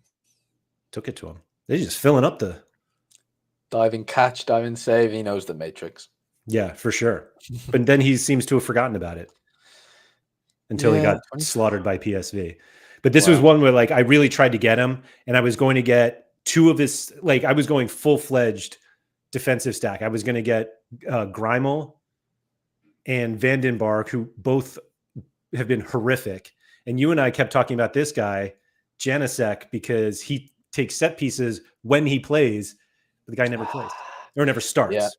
[SPEAKER 1] Took it to him. They're just filling up the...
[SPEAKER 2] Diving catch, diving save. He knows the matrix.
[SPEAKER 1] Yeah, for sure. But then he seems to have forgotten about it until he got slaughtered by PSV. But this was one where like I really tried to get him, and I was going to get 2 of his, like I was going full-fledged defensive stack. I was going to get Grimal and Van den Bark, who both have been horrific. And you and I kept talking about this guy, Janusek, because he takes set pieces when he plays, but the guy never plays or never starts.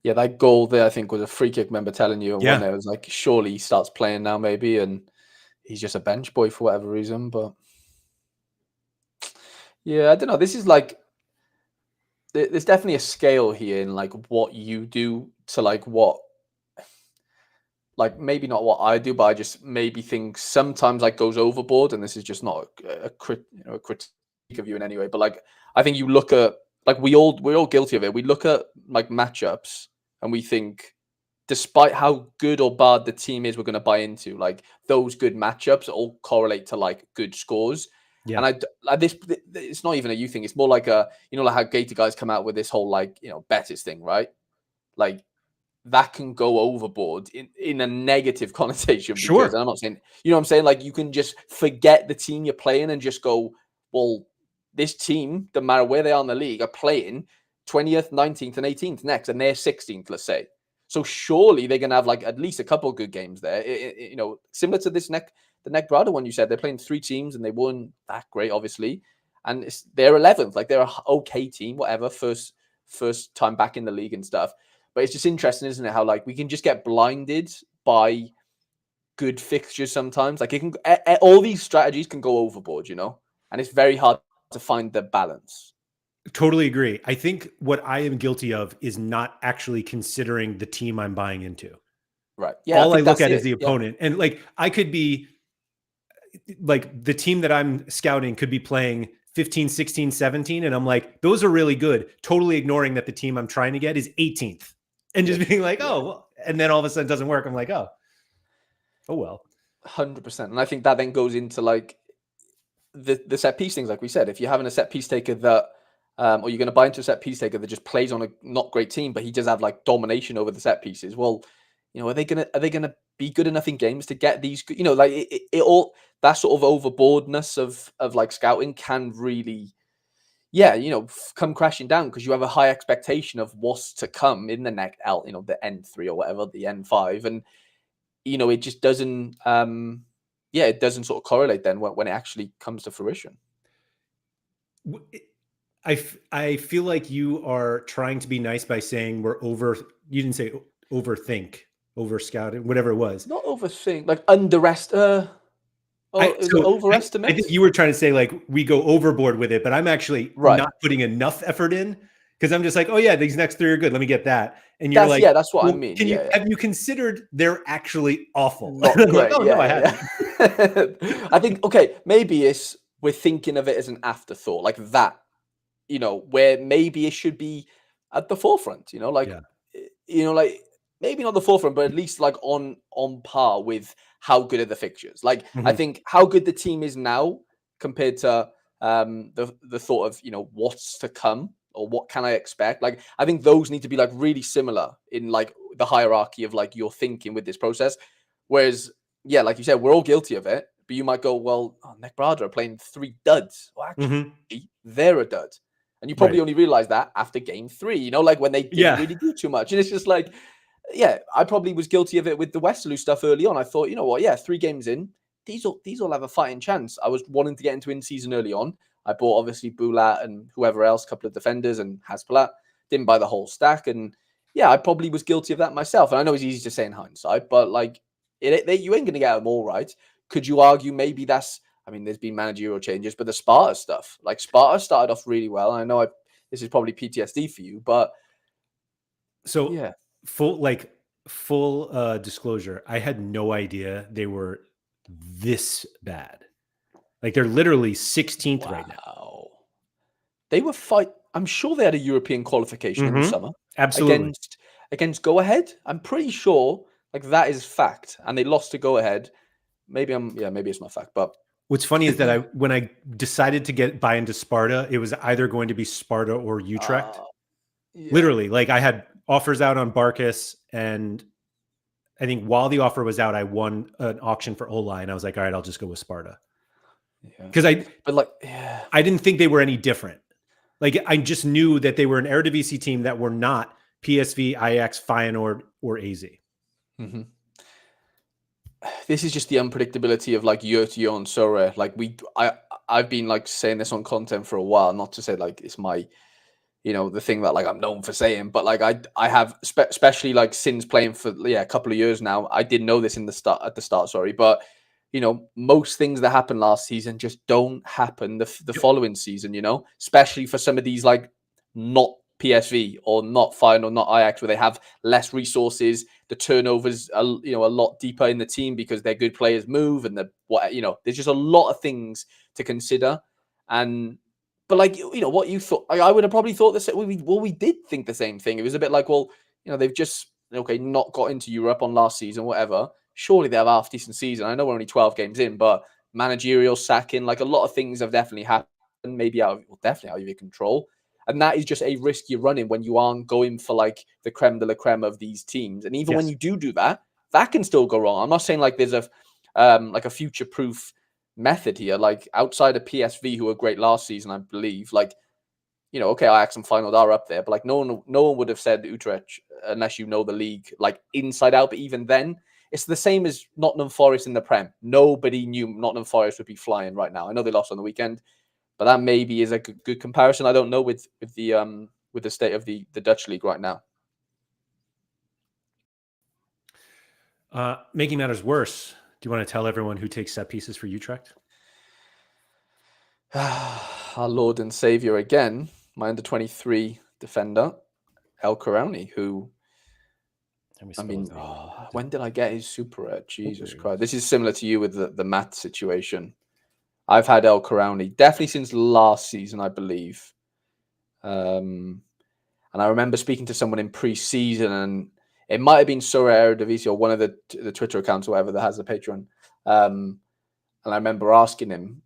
[SPEAKER 2] Yeah, that goal there, I think, was a free kick. Remember telling you, when it was like, surely he starts playing now, maybe, and he's just a bench boy for whatever reason. But yeah, I don't know. This is like, there's definitely a scale here in like what you do to like what, like maybe not what I do, but I just maybe think sometimes like goes overboard. And this is just not a critique of you in any way. But like, I think you look at, like we're all guilty of it. We look at like matchups and we think, despite how good or bad the team is we're going to buy into, like those good matchups all correlate to like good scores. Yeah. And it's not even a you thing. It's more like like how Gator guys come out with this whole like, Betis thing, right? Like that can go overboard in a negative connotation.
[SPEAKER 1] Sure.
[SPEAKER 2] And I'm not saying, what I'm saying? Like you can just forget the team you're playing and just go, well, this team, no matter where they are in the league, are playing 20th, 19th, and 18th next, and they're 16th, let's say. So surely they're going to have like at least a couple of good games there. Similar to the NEC Breda one you said, they're playing 3 teams and they weren't that great, obviously. And they're 11th, like they're an okay team, whatever, first time back in the league and stuff. But it's just interesting, isn't it? How like we can just get blinded by good fixtures sometimes. Like all these strategies can go overboard, and it's very hard to find the balance.
[SPEAKER 1] Totally agree. I think what I am guilty of is not actually considering the team I'm buying into.
[SPEAKER 2] Right. Yeah.
[SPEAKER 1] All I look at is the opponent. And like, I could be like, the team that I'm scouting could be playing 15, 16, 17. And I'm like, those are really good. Totally ignoring that the team I'm trying to get is 18th and just being like, oh, well, and then all of a sudden it doesn't work. I'm like, oh well.
[SPEAKER 2] 100%. And I think that then goes into like the set piece things, like we said. If you're having a set piece taker that, or you're going to buy into a set piece taker that just plays on a not great team, but he does have like domination over the set pieces. Well, are they gonna be good enough in games to get these? Like it all, that sort of overboardness of like scouting can really, come crashing down because you have a high expectation of what's to come in the next the N3 or whatever, the N5, and it just doesn't. It doesn't sort of correlate then when it actually comes to fruition.
[SPEAKER 1] I feel like you are trying to be nice by saying you didn't say overthink, over scouting, whatever it was.
[SPEAKER 2] Not overthink, like overestimate.
[SPEAKER 1] I think you were trying to say like we go overboard with it, but I'm actually not putting enough effort in because I'm just like, oh yeah, these next 3 are good. Let me get that. And you're
[SPEAKER 2] that's what I mean.
[SPEAKER 1] Have you considered they're actually awful?
[SPEAKER 2] Not great.
[SPEAKER 1] Like, oh no, I haven't.
[SPEAKER 2] I think maybe we're thinking of it as an afterthought, like that, where maybe it should be at the forefront, like maybe not the forefront, but at least like on par with how good are the fixtures. Like I think how good the team is now compared to the thought of what's to come or what can I expect. Like I think those need to be like really similar in like the hierarchy of like your thinking with this process. Whereas like you said, we're all guilty of it. But you might go, well, NEC Breda are playing 3 duds. Well, actually, they're a dud. And you probably only realize that after game 3, like when they didn't really do too much. And it's just like, I probably was guilty of it with the Westerlo stuff early on. I thought, you know what, 3 games in, these all have a fighting chance. I was wanting to get into in-season early on. I bought, obviously, Bulat and whoever else, a couple of defenders and Haspolat. Didn't buy the whole stack. And, I probably was guilty of that myself. And I know it's easy to say in hindsight, but, like, you ain't going to get them all right. Could you argue maybe there's been managerial changes, but the Sparta stuff, like Sparta started off really well. I know this is probably PTSD for you, but
[SPEAKER 1] full disclosure, I had no idea they were this bad. Like they're literally 16th right now.
[SPEAKER 2] They were I'm sure they had a European qualification in the summer.
[SPEAKER 1] Absolutely.
[SPEAKER 2] Against Go Ahead. I'm pretty sure like that is fact. And they lost to Go Ahead. Maybe it's not fact, but
[SPEAKER 1] what's funny is that when I decided to buy into Sparta, it was either going to be Sparta or Utrecht. Literally, like I had offers out on Barkas, and I think while the offer was out, I won an auction for Ola, and I was like, all right, I'll just go with Sparta. Because I didn't think they were any different. Like I just knew that they were an Eredivisie team that were not PSV, Ajax, Feyenoord, or AZ.
[SPEAKER 2] This is just the unpredictability of like year to year on Sorare. Like I've been like saying this on content for a while, not to say like it's my, the thing that like I'm known for saying, but like I have especially like since playing for a couple of years now, I didn't know this at the start, sorry, but most things that happened last season just don't happen the following season, especially for some of these like not PSV or not Feyenoord or not Ajax, where they have less resources. The turnovers are, a lot deeper in the team because their good players move, and there's just a lot of things to consider. But like, what you thought, I would have probably thought this. We did think the same thing. It was a bit like, well, they've just not got into Europe on last season, whatever. Surely they have a half decent season. I know we're only 12 games in, but managerial sacking, like a lot of things have definitely happened. Maybe definitely out of your control. And that is just a risk you're running when you aren't going for like the creme de la creme of these teams. And even when you do that, that can still go wrong. I'm not saying like there's a future-proof method here. Like outside of PSV, who were great last season, I believe. Like, Ajax and Feyenoord are up there, but like no one would have said Utrecht unless you know the league like inside out. But even then, it's the same as Nottingham Forest in the Prem. Nobody knew Nottingham Forest would be flying right now. I know they lost on the weekend. But that maybe is a good comparison. I don't know with the state of the Dutch league right now.
[SPEAKER 1] Making matters worse, do you want to tell everyone who takes set pieces for Utrecht?
[SPEAKER 2] Our Lord and Savior again, my under-23 defender, El Karouani, who, when did I get his Super? Jesus Christ. This is similar to you with the Matt situation. I've had El Karouani definitely since last season, I believe. And I remember speaking to someone in pre-season, and it might have been Sorare Eredivisie or one of the Twitter accounts or whatever that has the Patreon. And I remember asking him,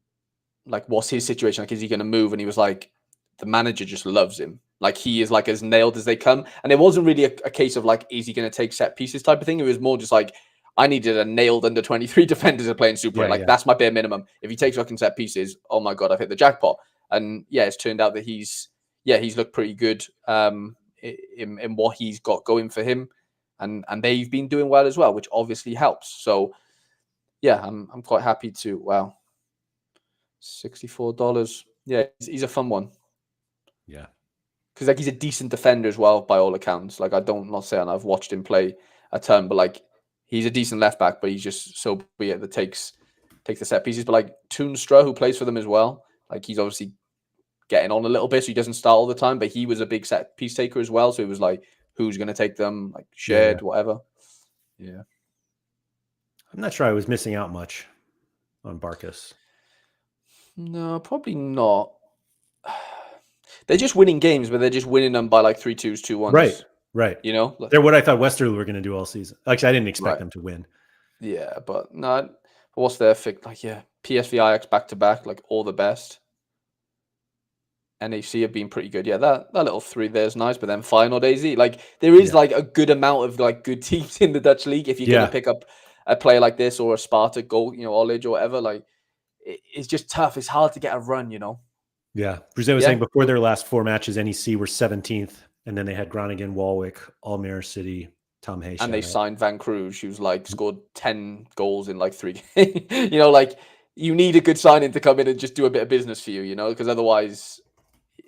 [SPEAKER 2] like, what's his situation? Like, is he going to move? And he was like, the manager just loves him. Like, he is like as nailed as they come. And it wasn't really a case of like, is he going to take set pieces type of thing? It was more just like, I needed a nailed under 23 defender to play in Super. That's my bare minimum. If he takes fucking set pieces, oh my God, I've hit the jackpot. And it's turned out that he's looked pretty good in what he's got going for him. And they've been doing well as well, which obviously helps. So I'm quite happy to, $64. Yeah, he's a fun one.
[SPEAKER 1] Yeah.
[SPEAKER 2] Because like he's a decent defender as well, by all accounts. Like I'm not saying I've watched him play a ton, but like he's a decent left back, but he's just so be it that takes the set pieces. But like Toonstra, who plays for them as well, like he's obviously getting on a little bit, so he doesn't start all the time, but he was a big set piece taker as well. So it was like, who's going to take them, like shared, whatever. Yeah.
[SPEAKER 1] I'm not sure I was missing out much on Barkas.
[SPEAKER 2] No, probably not. They're just winning games, but they're just winning them by like 3-2s, 2-1s.
[SPEAKER 1] Right.
[SPEAKER 2] You know?
[SPEAKER 1] They're what I thought Westerlo were going to do all season. Actually, I didn't expect them to win.
[SPEAKER 2] Yeah, but no, what's their fix? Like, yeah, PSV Ajax back-to-back, like all the best. NAC have been pretty good. Yeah, that little 3 there is nice, but then final days, like there is like a good amount of like good teams in the Dutch league. If you're going to pick up a player like this or a Sparta goal, Oleg or whatever, like it's just tough. It's hard to get a run,
[SPEAKER 1] Yeah. Bruce was saying before their last 4 matches, NEC were 17th, and then they had Groningen, Walwick, Almere City, Tom Hayes.
[SPEAKER 2] And they signed Van Crooij, who's like scored 10 goals in like 3 games. Like you need a good signing to come in and just do a bit of business for you, because otherwise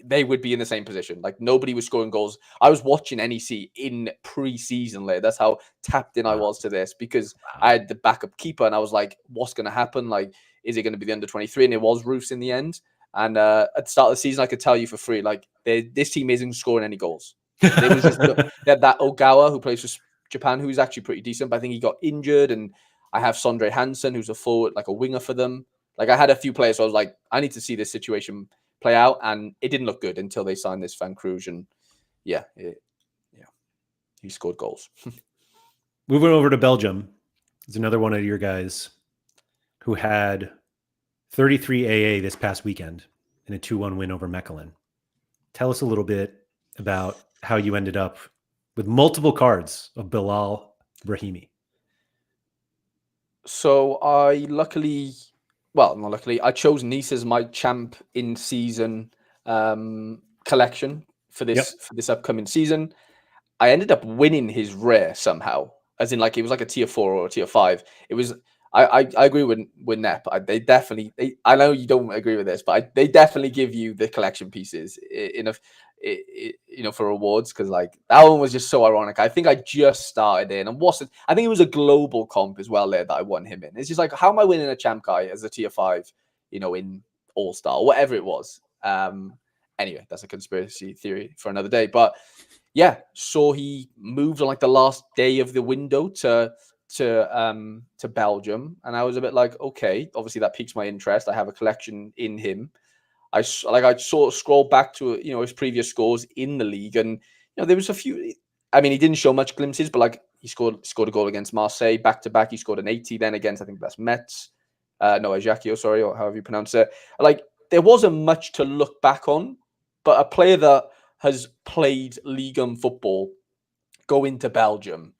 [SPEAKER 2] they would be in the same position. Like nobody was scoring goals. I was watching NEC in pre-season later. That's how tapped in I was to this, because I had the backup keeper and I was like, what's going to happen? Like, is it going to be the under 23? And it was Roofs in the end. And at the start of the season, I could tell you for free, like this team isn't scoring any goals. They was just they had that Ogawa who plays for Japan, who's actually pretty decent, but I think he got injured. And I have Sondre Hansen, who's a forward, like a winger for them. Like I had a few players, so I was like, I need to see this situation play out, and it didn't look good until they signed this Van Crooij, and he scored goals.
[SPEAKER 1] Moving over to Belgium, there's another one of your guys who had 33 AA this past weekend in a 2-1 win over Mechelen. Tell us a little bit about how you ended up with multiple cards of Balal Brahimi.
[SPEAKER 2] So I I chose Nice as my champ in season collection for this upcoming season. I ended up winning his rare somehow, as in like it was like a tier 4 or a tier 5. It was. I agree with Nep. They definitely. I know you don't agree with this, but they definitely give you the collection pieces for awards, because like that one was just so ironic. I think I just started in, and I think it was a global comp as well there that I won him in. It's just like, how am I winning a champ guy as a tier 5, in All Star or whatever it was. Anyway, that's a conspiracy theory for another day. But yeah, so he moved on like the last day of the window to Belgium, and I was a bit like, okay, obviously that piques my interest. I have a collection in him. I sort of scrolled back to his previous scores in the league, and there was a few. I mean, he didn't show much glimpses, but like he scored a goal against Marseille back to back. He scored an 80 then against, I think that's Metz, Ajaccio, sorry, or however you pronounce it. Like there wasn't much to look back on, but a player that has played Ligue 1 football go into Belgium,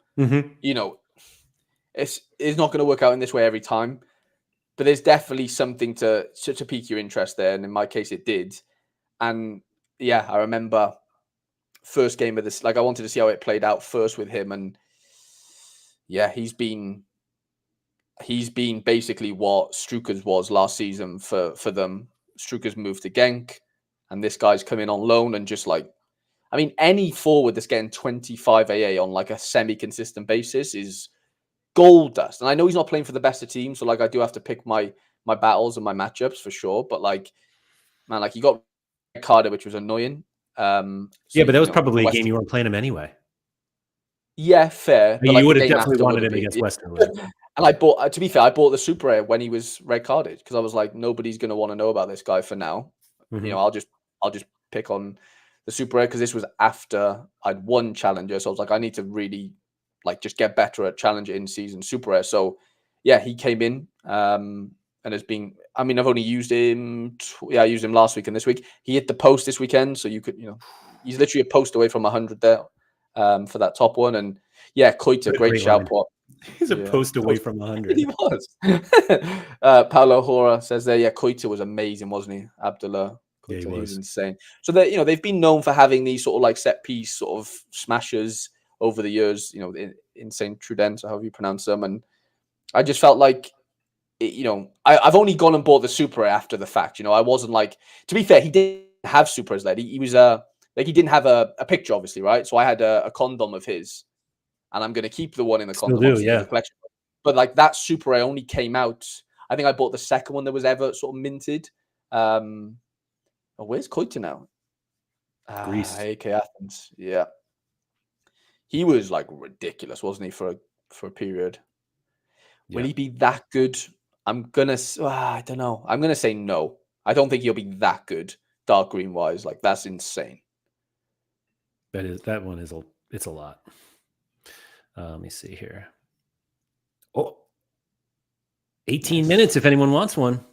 [SPEAKER 2] it's not going to work out in this way every time, but there's definitely something to pique your interest there, and in my case it did. And yeah, I remember first game of this, like I wanted to see how it played out first with him, and yeah, he's been basically what Struikers was last season for them. Struikers moved to Genk, and this guy's come in on loan, and just like, I mean, any forward that's getting 25 AA on like a semi-consistent basis is gold dust. And I know he's not playing for the best of teams, so like I do have to pick my battles and my matchups for sure. But like, man, like he got carded, which was annoying.
[SPEAKER 1] But that was probably a game you weren't playing him anyway.
[SPEAKER 2] Yeah, fair.
[SPEAKER 1] But you would have definitely wanted him against Westerlo.
[SPEAKER 2] And I bought, to be fair, I bought the Super Rare when he was red carded, because I was like, nobody's going to want to know about this guy for now.
[SPEAKER 1] Mm-hmm.
[SPEAKER 2] I'll just pick on the Super Rare, because this was after I'd won Challenger, so I was like, I need to really like just get better at Challenger in season Super Rare. So yeah, he came in and has been. I mean, I've only used him. I used him last week and this week. He hit the post this weekend, so you could, he's literally a post away from 100 there for that top one. And yeah, Koita, great shout out.
[SPEAKER 1] He's a post away from 100.
[SPEAKER 2] He was. Paulo Hora says there, yeah, Koita was amazing, wasn't he? Abdullah.
[SPEAKER 1] Yeah, he
[SPEAKER 2] was insane. So that they've been known for having these sort of like set piece sort of smashers over the years, in Saint Trudent, or however you pronounce them. And I just felt like I've only gone and bought the super after the fact. I wasn't like, to be fair, he didn't have super as led. He was like, he didn't have a picture, obviously, right? So I had a condom of his, and I'm going to keep the one in the
[SPEAKER 1] Still
[SPEAKER 2] condom,
[SPEAKER 1] do,
[SPEAKER 2] obviously, for the collection. But like that super only came out. I think I bought the second one that was ever sort of minted. Where's Koita now?
[SPEAKER 1] Greece.
[SPEAKER 2] AK Athens. Yeah. He was like ridiculous, wasn't he, for a period? Will he be that good? I don't know. I'm gonna say no. I don't think he'll be that good, dark green wise. Like that's insane.
[SPEAKER 1] That one is it's a lot. Let me see here. Oh, 18 minutes if anyone wants one.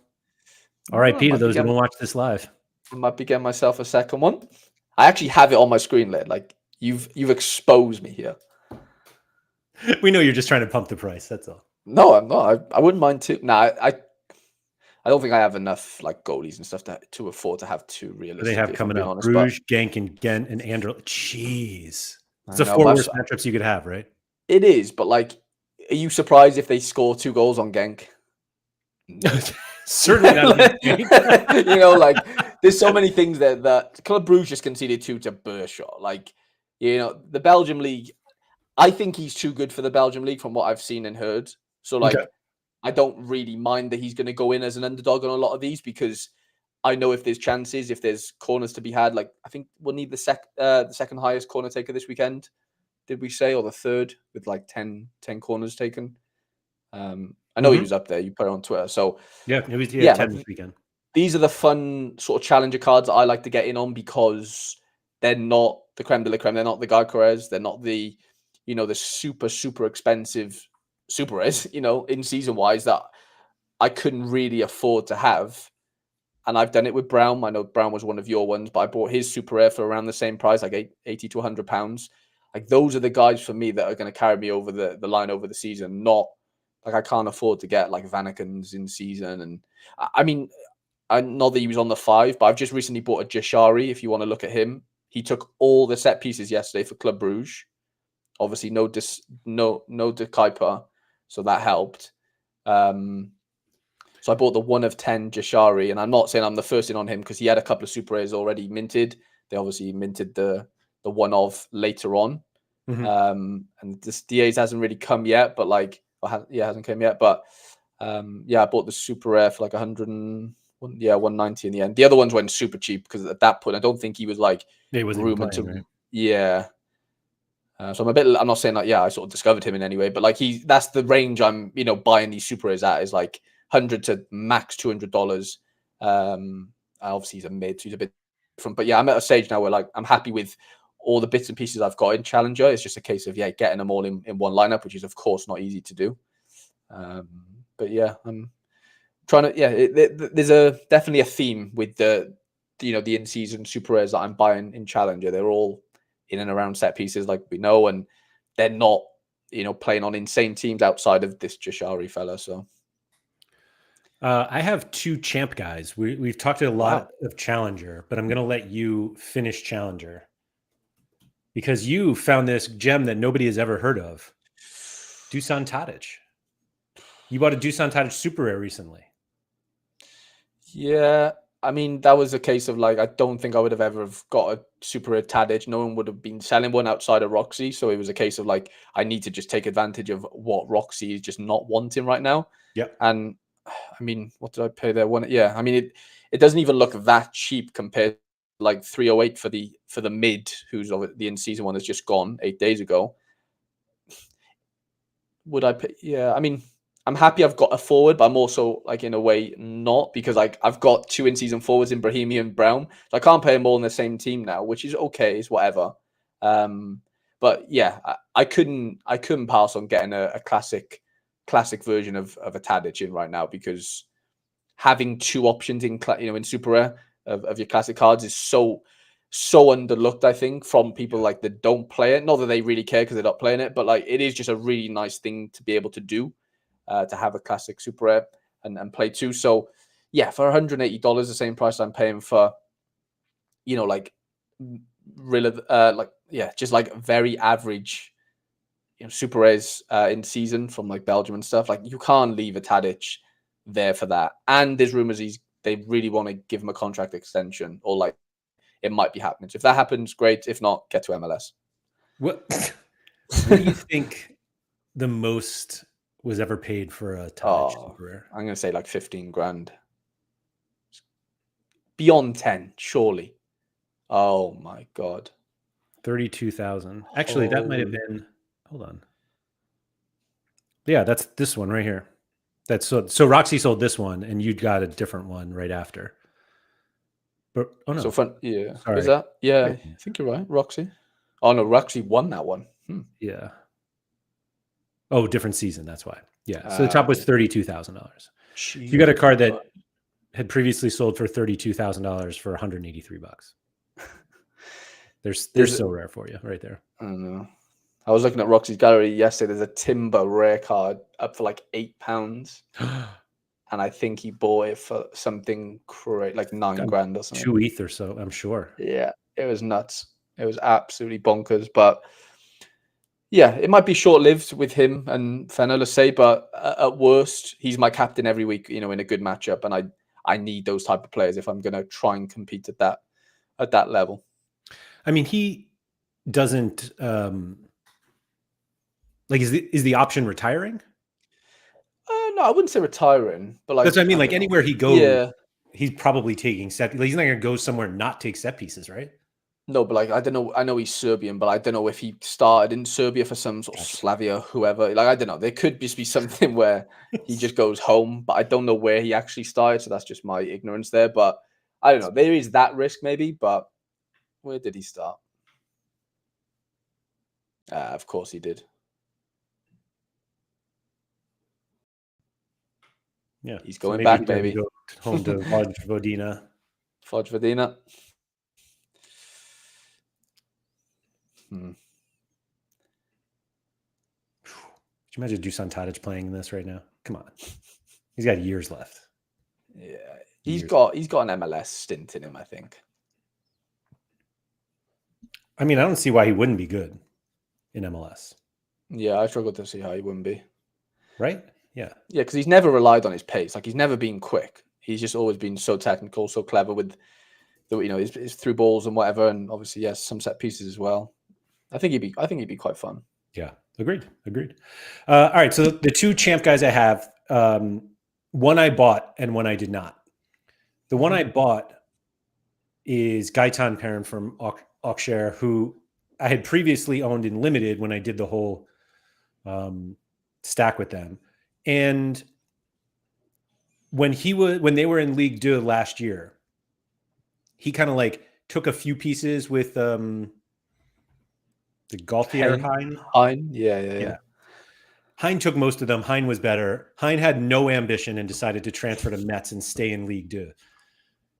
[SPEAKER 1] RIP to those who don't watch this live.
[SPEAKER 2] I might be getting myself a second one. I actually have it on my screen, Laird. Like you've exposed me here.
[SPEAKER 1] We know you're just trying to pump the price. That's all.
[SPEAKER 2] No, I'm not. I wouldn't mind too. Nah, I don't think I have enough like goalies and stuff to afford to have two realistic.
[SPEAKER 1] They have coming up Crooij, Genk, and Ghent, and Anderlecht. Jeez, it's the 4 worst matchups you could have, right?
[SPEAKER 2] It is, but like, are you surprised if they score 2 goals on Genk?
[SPEAKER 1] Certainly not.
[SPEAKER 2] Like there's so many things that Club Brugge just conceded 2 to Beerschot. Like, the Belgium league. I think he's too good for the Belgium league from what I've seen and heard. So like, I don't really mind that he's going to go in as an underdog on a lot of these because I know if there's chances, if there's corners to be had. Like I think we'll need the second highest corner taker this weekend. Did we say, or the third with like 10 corners taken? I know he was up there. You put it on Twitter. So
[SPEAKER 1] yeah, it was 10 this weekend. These
[SPEAKER 2] are the fun sort of challenger cards that I like to get in on because they're not the creme de la creme. They're not the Garquerez. They're not the, the super, super expensive super res, in season wise that I couldn't really afford to have. And I've done it with Brown. I know Brown was one of your ones, but I bought his super rare for around the same price, like 80 to 100 pounds. Like those are the guys for me that are going to carry me over the line over the season. Not like I can't afford to get like Vanaken's in season. And I mean, I know that he was on the 5, but I've just recently bought a Jashari. If you want to look at him, he took all the set pieces yesterday for Club Brugge. Obviously, no De Kuiper, so that helped. So I bought the 1 of 10 Jashari, and I'm not saying I'm the first in on him because he had a couple of super rares already minted. They obviously minted the 1 of later on. And this DAs hasn't really come yet, but like, hasn't come yet. But I bought the super rare for like 190 in the end. The other ones went super cheap because at that point, I don't think he was like rumored to. Right? Yeah. So I'm not saying that, I sort of discovered him in any way, but like that's the range I'm, buying these super rares at is like $100 to max $200. Obviously he's a mid, so he's a bit different, but I'm at a stage now where like, I'm happy with all the bits and pieces I've got in Challenger. It's just a case of, getting them all in one lineup, which is of course not easy to do. But I'm trying to, there's definitely a theme with the in-season super rares that I'm buying in Challenger. They're all in and around set pieces like we know, and they're not, playing on insane teams outside of this Jashari fella. So
[SPEAKER 1] I have 2 champ guys. We've talked a lot of Challenger, but I'm going to let you finish Challenger because you found this gem that nobody has ever heard of. Dušan Tadić. You bought a Dušan Tadić super rare recently.
[SPEAKER 2] Yeah. I mean, that was a case of like, I don't think I would have ever got a super rare Tadić. No one would have been selling one outside of Roxy. So it was a case of like, I need to just take advantage of what Roxy is just not wanting right now.
[SPEAKER 1] Yep.
[SPEAKER 2] And I mean, what did I pay there? I mean, it doesn't even look that cheap compared to like 308 for the mid, who's the in-season one has just gone 8 days ago. Would I pay? Yeah. I mean, I'm happy I've got a forward, but I'm also like in a way not because like I've got 2 in-season forwards in Brahimi and Brown, so I can't play them all in the same team now, which is okay, it's whatever. But I couldn't pass on getting a classic version of a Tadić in right now because having 2 options in super rare of your classic cards is so underlooked, I think, from people like that don't play it. Not that they really care because they're not playing it, but like it is just a really nice thing to be able to do. To have a classic super rare and play 2. So for $180, the same price I'm paying for, like really, just like very average, super rares in season from like Belgium and stuff. Like you can't leave a Tadić, there for that. And there's rumors they really want to give him a contract extension, or like it might be happening. So if that happens, great. If not, get to MLS.
[SPEAKER 1] What do you think the most was ever paid for a Tadić career?
[SPEAKER 2] I'm going to say like 15 grand. Beyond 10, surely. Oh my God.
[SPEAKER 1] 32,000. Actually, that might have been, hold on. Yeah, that's this one right here. That's so Roxy sold this one and you got a different one right after. But oh no.
[SPEAKER 2] So yeah.
[SPEAKER 1] Sorry.
[SPEAKER 2] Is that? Yeah, I think you're right. Roxy. Oh no, Roxy won that one.
[SPEAKER 1] Yeah. Oh, different season. That's why. Yeah. So the top was $32,000. You got a card that had previously sold for $32,000 for $183. They're so rare for you right there.
[SPEAKER 2] I don't know. I was looking at Roxy's gallery yesterday. There's a Timber rare card up for like £8. And I think he bought it for something crazy, like 9 grand or something.
[SPEAKER 1] 2 ETH or so, I'm sure.
[SPEAKER 2] Yeah, it was nuts. It was absolutely bonkers. But yeah, it might be short-lived with him and Fenner, let's say. But at worst, he's my captain every week, in a good matchup. And I need those type of players if I'm going to try and compete at that level.
[SPEAKER 1] I mean, he doesn't like is the option retiring?
[SPEAKER 2] No, I wouldn't say retiring, but like
[SPEAKER 1] that's what I mean. Like anywhere he goes, he's probably taking set. Like, he's not going to go somewhere and not take set pieces, right?
[SPEAKER 2] No, but like I don't know. I know he's Serbian, but I don't know if he started in Serbia for some sort of Slavia, whoever. Like I don't know. There could just be something where he just goes home, but I don't know where he actually started. So that's just my ignorance there. But I don't know. There is that risk maybe, but where did he start? Of course he did.
[SPEAKER 1] Yeah,
[SPEAKER 2] he's going back, baby.
[SPEAKER 1] Go home to Vojvodina.
[SPEAKER 2] Vojvodina. Could
[SPEAKER 1] you imagine Dušan Tadić playing in this right now? Come on, he's got years left.
[SPEAKER 2] Yeah, he's got an MLS stint in him, I think.
[SPEAKER 1] I mean, I don't see why he wouldn't be good in MLS.
[SPEAKER 2] Yeah, I struggle to see how he wouldn't be.
[SPEAKER 1] Right? Yeah.
[SPEAKER 2] Yeah, because he's never relied on his pace. Like, he's never been quick. He's just always been so technical, so clever with his through balls and whatever, and obviously, yes, some set pieces as well. I think he'd be quite fun.
[SPEAKER 1] Yeah, agreed. All right, so the two champ guys I have, one I bought and one I did not. The one I bought is Gaētan Perrin from Auxerre, who I had previously owned in limited when I did the whole stack with them. And when they were in Ligue 2 last year, he kind of like took a few pieces with the Gaultier
[SPEAKER 2] Hein. Yeah.
[SPEAKER 1] Hein took most of them. Hein was better. Hein had no ambition and decided to transfer to Metz and stay in Ligue 2.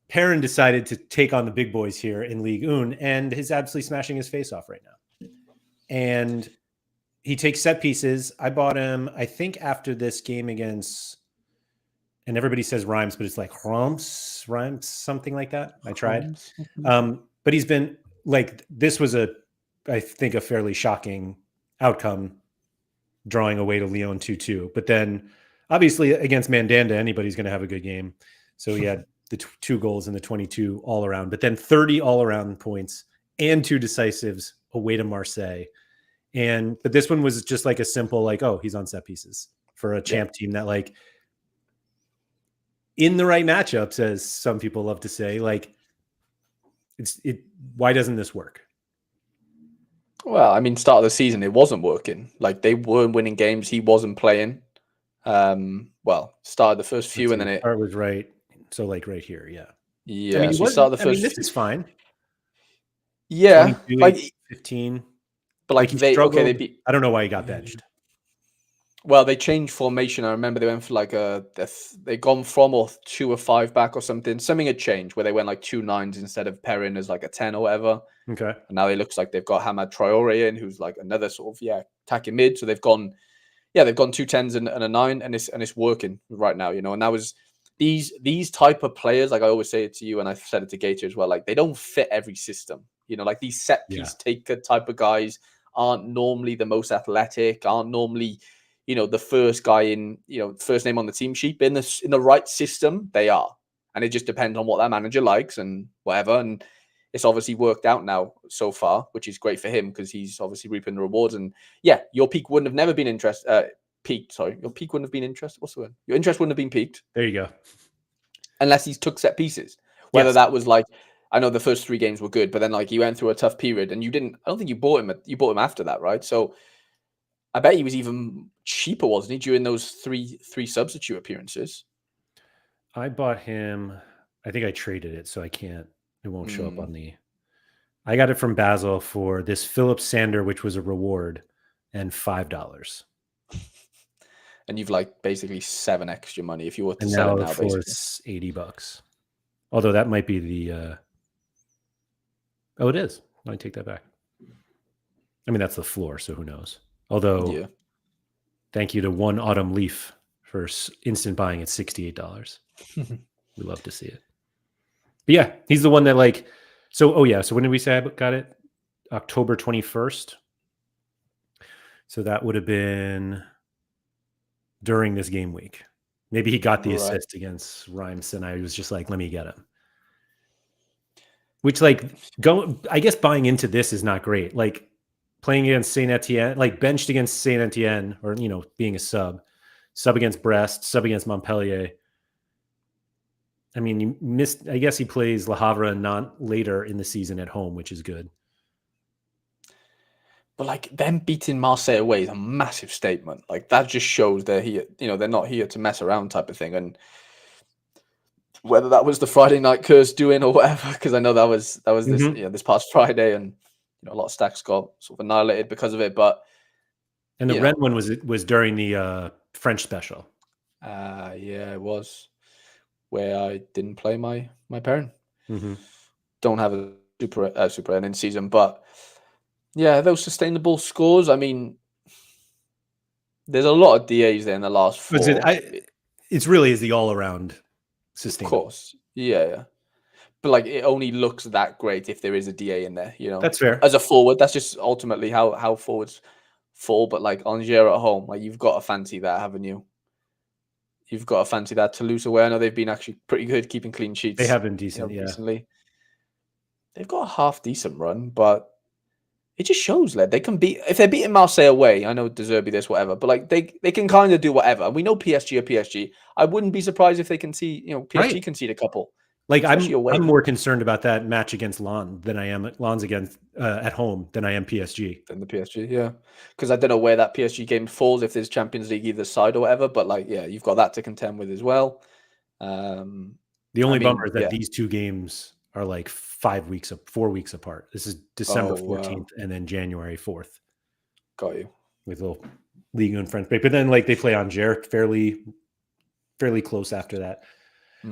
[SPEAKER 1] Perrin decided to take on the big boys here in Ligue 1 and is absolutely smashing his face off right now. And he takes set pieces. I bought him, I think, after this game against, and everybody says Rhymes, but it's like Rhymes, something like that. I tried. But he's been like, this was I think, a fairly shocking outcome, drawing away to Lyon 2-2. But then, obviously, against Mandanda, anybody's going to have a good game. So he had the 2 goals and the 22 all around, but then 30 all around points and 2 decisives away to Marseille. But this one was just like a simple, like, oh, he's on set pieces for a champ team that, like, in the right matchups, as some people love to say, like, why doesn't this work?
[SPEAKER 2] Well, I mean, start of the season, it wasn't working. Like, they weren't winning games. He wasn't playing. Started the first few, and then it
[SPEAKER 1] was right. So, like, right here, yeah.
[SPEAKER 2] Yeah,
[SPEAKER 1] I mean, this is fine.
[SPEAKER 2] Yeah, like
[SPEAKER 1] 15.
[SPEAKER 2] But like
[SPEAKER 1] I don't know why he got benched.
[SPEAKER 2] Well, they changed formation. I remember they went for like they gone from 2 or 5 back or something. Something had changed where they went like 2 9s instead of Perrin as like a 10 or whatever.
[SPEAKER 1] Okay.
[SPEAKER 2] And now it looks like they've got Hamad Traor&eacute in, who's like another sort of attacking mid. So they've gone 2 10s and a 9, and it's working right now, And that was these type of players, like I always say it to you, and I've said it to Gator as well. Like, they don't fit every system. Like these set piece taker type of guys aren't normally the most athletic, aren't normally, the first guy in, first name on the team sheet. But in the right system, they are. And it just depends on what that manager likes and whatever. And it's obviously worked out now so far, which is great for him because he's obviously reaping the rewards. And yeah, your peak wouldn't have never been peaked. Sorry, your peak wouldn't have been interested. What's the word? Your interest wouldn't have been peaked.
[SPEAKER 1] There you go.
[SPEAKER 2] Unless he took set pieces. Whether that was like, I know the first 3 games were good, but then like he went through a tough period and I don't think you bought him. You bought him after that, right? So I bet he was even cheaper, wasn't he, during those three substitute appearances?
[SPEAKER 1] I bought him. I think I traded it, so it won't show up on the. I got it from Basel for this Philip Sander, which was a reward, and $5.
[SPEAKER 2] And you've like basically 7 extra money if you were to
[SPEAKER 1] and
[SPEAKER 2] sell
[SPEAKER 1] now
[SPEAKER 2] it now.
[SPEAKER 1] For
[SPEAKER 2] basically
[SPEAKER 1] $80. Although that might be the. Oh, it is. Let me take that back. I mean, that's the floor, so who knows? Although, thank you to One Autumn Leaf for instant buying at $68. We love to see it. But yeah, he's the one that like. So when did we say I got it? October 21st. So that would have been during this game week. Maybe he got the assist against Reims, and I was just like, let me get him. Which, like, I guess buying into this is not great. Like, playing against Saint Etienne, like benched against Saint Etienne, or, being a sub against Brest, sub against Montpellier. I mean, you missed, I guess he plays Le Havre and Nantes later in the season at home, which is good.
[SPEAKER 2] But like them beating Marseille away is a massive statement. Like that just shows they're here, they're not here to mess around type of thing. And whether that was the Friday night curse doing or whatever, because I know that was this, this past Friday, and a lot of stacks got sort of annihilated because of it. But
[SPEAKER 1] and the Rennes one was during the French special.
[SPEAKER 2] Yeah, it was, where I didn't play my Perrin. Don't have a super end in season, but yeah, those sustainable scores. I mean, there's a lot of DAs there in the last 4.
[SPEAKER 1] It's really is the all around sustainable.
[SPEAKER 2] Of course, yeah. But like, it only looks that great if there is a DA in there.
[SPEAKER 1] That's fair.
[SPEAKER 2] As a forward, that's just ultimately how forwards fall. But like Auxerre at home, like you've got to fancy that, haven't you? You've got to fancy that. Toulouse away, I know they've been actually pretty good keeping clean sheets.
[SPEAKER 1] They have been decent,
[SPEAKER 2] recently. They've got a half decent run, but it just shows that they can beat, if they're beating Marseille away. I know De Zerbi this, whatever, but like they can kind of do whatever. And we know PSG are PSG. I wouldn't be surprised if they can see, PSG concede a couple.
[SPEAKER 1] Like I'm more concerned about that match against Lens than I am Lens against at home than I am PSG.
[SPEAKER 2] Than the PSG, yeah. Because I don't know where that PSG game falls, if there's Champions League either side or whatever. But like, yeah, you've got that to contend with as well.
[SPEAKER 1] The only bummer is that these 2 games are like 4 weeks apart. This is December 14th and then January 4th.
[SPEAKER 2] Got you.
[SPEAKER 1] With a little Ligue 1 French break. But then like they play Angers fairly close after that.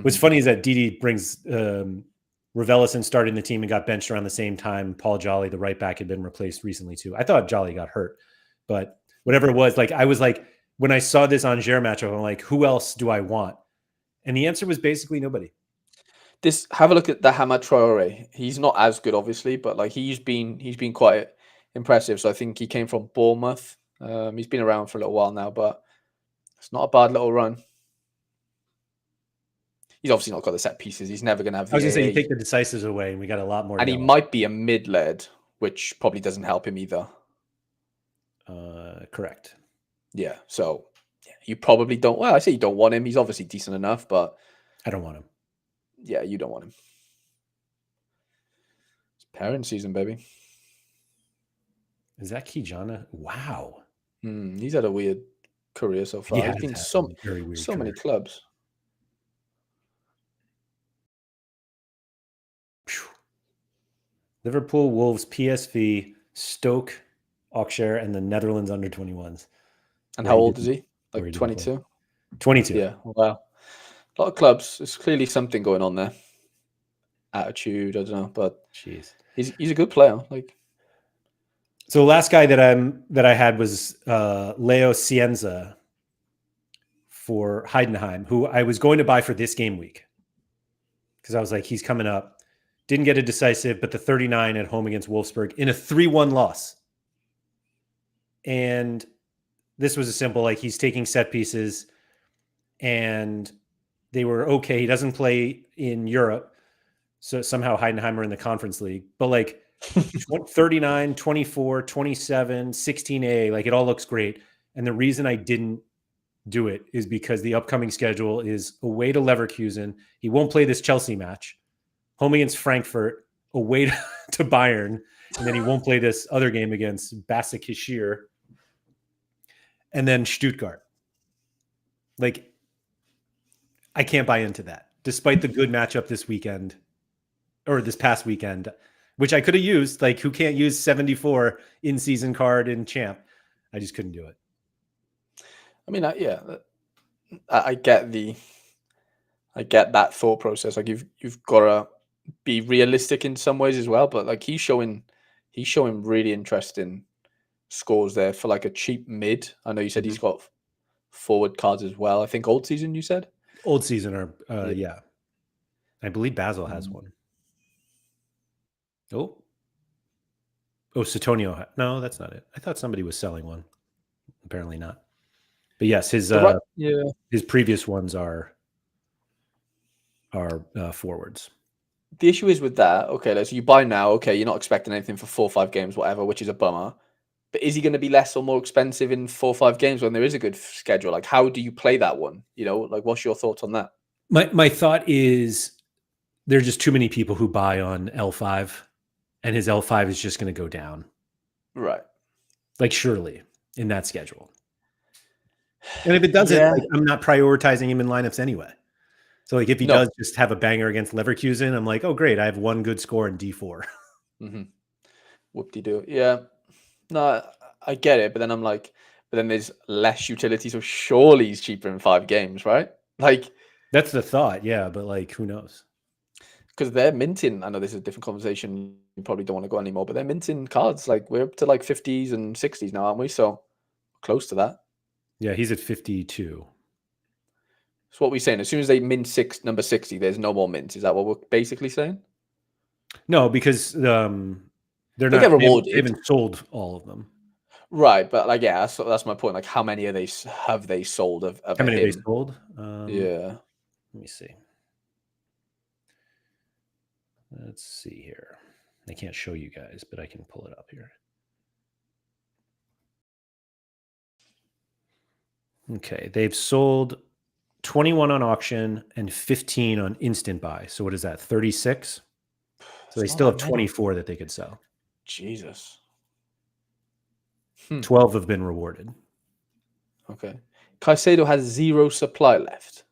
[SPEAKER 1] What's funny is that Didi brings Ravelis in, starting the team, and got benched around the same time. Paul Jolly, the right back, had been replaced recently too. I thought Jolly got hurt, but whatever it was, like I was like, when I saw this Angers matchup, I'm like, who else do I want? And the answer was basically nobody.
[SPEAKER 2] Have a look at the Hamad Traore. He's not as good, obviously, but like he's been quite impressive. So I think he came from Bournemouth. He's been around for a little while now, but it's not a bad little run. He's obviously not got the set pieces. He's never going to have.
[SPEAKER 1] I was going to say, you take the decisives away, and we got a lot more.
[SPEAKER 2] And he might be a mid-led, which probably doesn't help him either.
[SPEAKER 1] Correct.
[SPEAKER 2] Yeah. So you probably don't. Well, I say you don't want him. He's obviously decent enough, but
[SPEAKER 1] I don't want him.
[SPEAKER 2] Yeah, you don't want him. It's parent season, baby.
[SPEAKER 1] Is that Kijana? Wow.
[SPEAKER 2] He's had a weird career so far. He's been so many clubs.
[SPEAKER 1] Liverpool, Wolves, PSV, Stoke, Auxerre, and the Netherlands under 21s.
[SPEAKER 2] And how old is he? Like 22?
[SPEAKER 1] 22.
[SPEAKER 2] Yeah. Wow. A lot of clubs. There's clearly something going on there. Attitude, I don't know, but
[SPEAKER 1] jeez,
[SPEAKER 2] he's a good player. Like,
[SPEAKER 1] so the last guy that I had was Leo Cienza for Heidenheim, who I was going to buy for this game week because I was like, he's coming up. Didn't get a decisive, but the 39 at home against Wolfsburg in a 3-1 loss. And this was a simple, like he's taking set pieces and they were okay. He doesn't play in Europe. So somehow Heidenheimer in the Conference League, but like 39, 24, 27, 16A, like it all looks great. And the reason I didn't do it is because the upcoming schedule is away to Leverkusen. He won't play this Chelsea match, home against Frankfurt, away to Bayern, and then he won't play this other game against Basaksehir, and then Stuttgart. Like, I can't buy into that, despite the good matchup this weekend, or this past weekend, which I could have used. Like, who can't use 74 in-season card in Champ? I just couldn't do it.
[SPEAKER 2] I mean, yeah, I get that thought process. Like, you've got to be realistic in some ways as well. But like, he's showing really interesting scores there for like a cheap mid. I know you said he's got forward cards as well. I think old season you said.
[SPEAKER 1] Old season, or yeah. I believe Basel has one. Oh, Sutonio. No, that's not it. I thought somebody was selling one. Apparently not. But yes, his previous ones are forwards.
[SPEAKER 2] The issue is with that. Okay, so you buy now. Okay, you're not expecting anything for 4 or 5 games, whatever, which is a bummer. But is he going to be less or more expensive in 4 or 5 games when there is a good schedule? Like, how do you play that one? You know, like, what's your thoughts on that?
[SPEAKER 1] My thought is there's just too many people who buy on L5, and his L5 is just going to go down.
[SPEAKER 2] Right.
[SPEAKER 1] Like, surely in that schedule. And if it doesn't, like, I'm not prioritizing him in lineups anyway. So like, if he does just have a banger against Leverkusen, I'm like, oh great, I have one good score in D4.
[SPEAKER 2] Mm-hmm. Whoop-de-doo. Yeah. No, I get it, but then I'm like, but then there's less utility, so surely he's cheaper in 5 games, right? Like,
[SPEAKER 1] that's the thought, yeah, but like, who knows?
[SPEAKER 2] Because they're minting. I know this is a different conversation. You probably don't want to go anymore, but they're minting cards. Like, we're up to like 50s and 60s now, aren't we? So close to that.
[SPEAKER 1] Yeah, he's at 52.
[SPEAKER 2] So what we're saying, as soon as they mint number 60, there's no more mints. Is that what we're basically saying?
[SPEAKER 1] No, because they're not
[SPEAKER 2] get rewarded.
[SPEAKER 1] They haven't sold all of them.
[SPEAKER 2] Right, but like, yeah, that's my point. Like, how many have they sold of
[SPEAKER 1] how many
[SPEAKER 2] him?
[SPEAKER 1] have they sold?
[SPEAKER 2] Yeah.
[SPEAKER 1] Let me see. Let's see here. I can't show you guys, but I can pull it up here. Okay, they've sold 21 on auction and 15 on instant buy. So what is that, 36? So they still have 24 that they could sell.
[SPEAKER 2] Jesus.
[SPEAKER 1] 12 have been rewarded.
[SPEAKER 2] Okay. Caicedo has 0 supply left.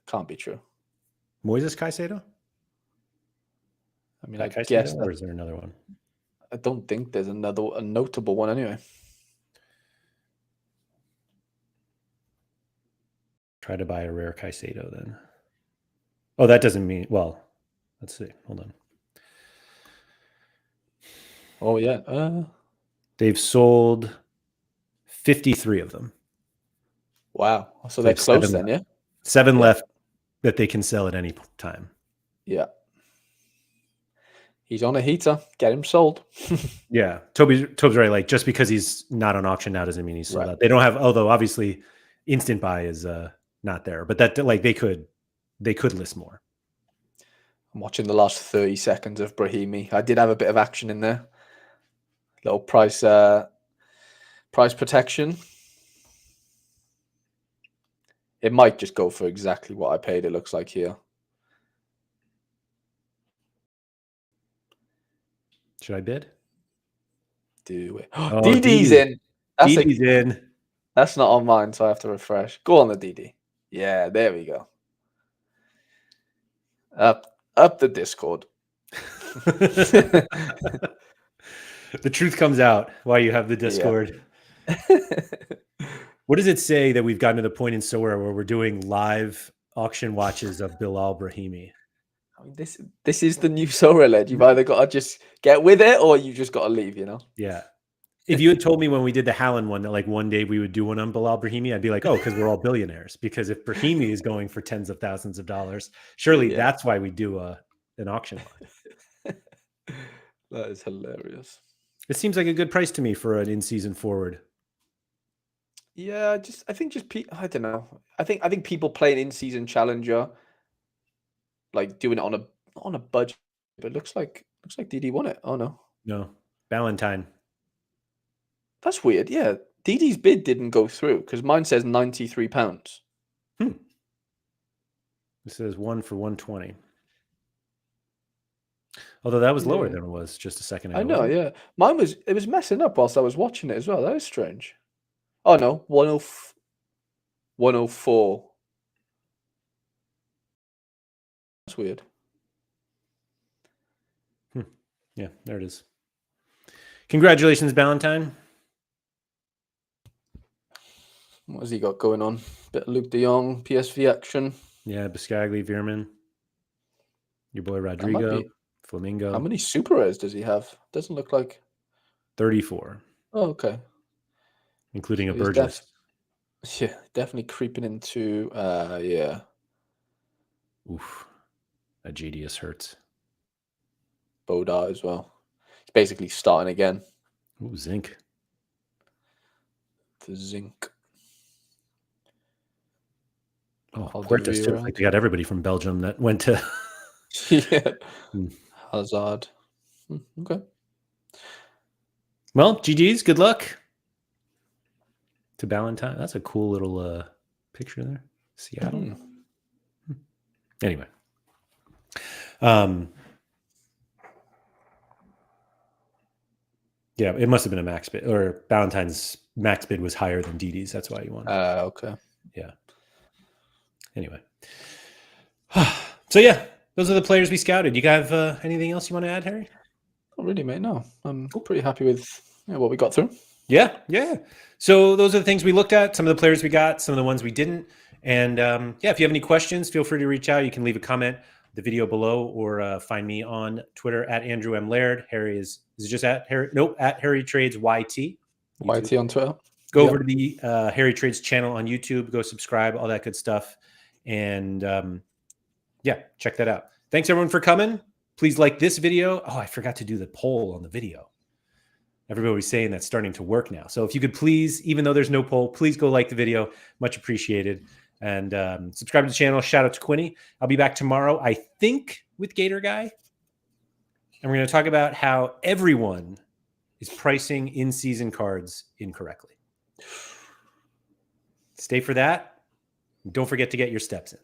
[SPEAKER 2] Can't be true.
[SPEAKER 1] Moises Caicedo?
[SPEAKER 2] I mean, I guess.
[SPEAKER 1] Or is there another one?
[SPEAKER 2] I don't think there's a notable one anyway.
[SPEAKER 1] Try to buy a rare Caicedo then. Oh, that doesn't mean, well, let's see. Hold on.
[SPEAKER 2] Oh, yeah.
[SPEAKER 1] They've sold 53 of them.
[SPEAKER 2] Wow. So they're close then, yeah?
[SPEAKER 1] 7 left that they can sell at any time.
[SPEAKER 2] Yeah. He's on a heater. Get him sold.
[SPEAKER 1] Yeah. Toby's right. Like, just because he's not on auction now doesn't mean he's sold out. They don't have, although obviously instant buy is not there, but that, like, they could list more.
[SPEAKER 2] I'm watching the last 30 seconds of Brahimi. I did have a bit of action in there. Little price protection. It might just go for exactly what I paid, it looks like here.
[SPEAKER 1] Should I bid?
[SPEAKER 2] Do it. Oh, DD's in.
[SPEAKER 1] DD's in.
[SPEAKER 2] That's not on mine, so I have to refresh. Go on the DD. Yeah, there we go. Up the Discord.
[SPEAKER 1] The truth comes out while you have the Discord. Yeah. What does it say that we've gotten to the point in Sorare where we're doing live auction watches of Balal Brahimi?
[SPEAKER 2] I mean, this is the new Sorare led. You've either got to just get with it or you just got to leave, you know?
[SPEAKER 1] Yeah. If you had told me when we did the Hallen one that like one day we would do one on Balal Brahimi, I'd be like, oh, because we're all billionaires. Because if Brahimi is going for tens of thousands of dollars, surely that's why we do an auction one.
[SPEAKER 2] That is hilarious.
[SPEAKER 1] It seems like a good price to me for an in-season forward.
[SPEAKER 2] Yeah, I think I don't know. I think people playing in-season challenger, like doing it on a budget. But it looks like DD won it. Oh no.
[SPEAKER 1] No, Valentine.
[SPEAKER 2] That's weird. Yeah, DD's bid didn't go through because mine says £93.
[SPEAKER 1] This says 1 for 120. Although that was lower than it was just a second ago.
[SPEAKER 2] I know, yeah. Mine was messing up whilst I was watching it as well. That is strange. Oh no, 104. That's weird.
[SPEAKER 1] Yeah, there it is. Congratulations, Valentine.
[SPEAKER 2] What has he got going on? Bit of Luke de Jong, PSV action.
[SPEAKER 1] Yeah, Biscagli, Veerman. Your boy Rodrigo, Flamingo.
[SPEAKER 2] How many super rares does he have? Doesn't look like
[SPEAKER 1] 34.
[SPEAKER 2] Oh, okay.
[SPEAKER 1] Including a Burgess.
[SPEAKER 2] Yeah, definitely creeping into yeah.
[SPEAKER 1] Oof. That GDS hurts.
[SPEAKER 2] Bodar as well. He's basically starting again.
[SPEAKER 1] Ooh, Zinc.
[SPEAKER 2] The Zinc.
[SPEAKER 1] Oh, Puertas too. Like they got everybody from Belgium that went to
[SPEAKER 2] yeah. Hazard. Okay.
[SPEAKER 1] Well, GG's. Good luck to Valentine. That's a cool little picture there. Seattle. Anyway. Yeah, it must have been a max bid, or Valentine's max bid was higher than DD's. That's why you won.
[SPEAKER 2] Okay.
[SPEAKER 1] Yeah. Anyway. So yeah, those are the players we scouted. You have anything else you want to add, Harry?
[SPEAKER 2] Not really, mate. No, I'm pretty happy with what we got through.
[SPEAKER 1] Yeah. So those are the things we looked at. Some of the players we got, some of the ones we didn't. And yeah, if you have any questions, feel free to reach out. You can leave a comment the video below, or find me on Twitter at Andrew M. Laird. Harry is it just at Harry? Nope, at Harry Trades YT.
[SPEAKER 2] YT on Twitter.
[SPEAKER 1] Go over to the Harry Trades channel on YouTube. Go subscribe, all that good stuff. And yeah, check that out. Thanks everyone for coming. Please like this video. Oh, I forgot to do the poll on the video. Everybody was saying that's starting to work now. So if you could please, even though there's no poll, please go like the video. Much appreciated. And subscribe to the channel. Shout out to Quinny. I'll be back tomorrow, I think, with Gator Guy. And we're going to talk about how everyone is pricing in-season cards incorrectly. Stay for that. Don't forget to get your steps in.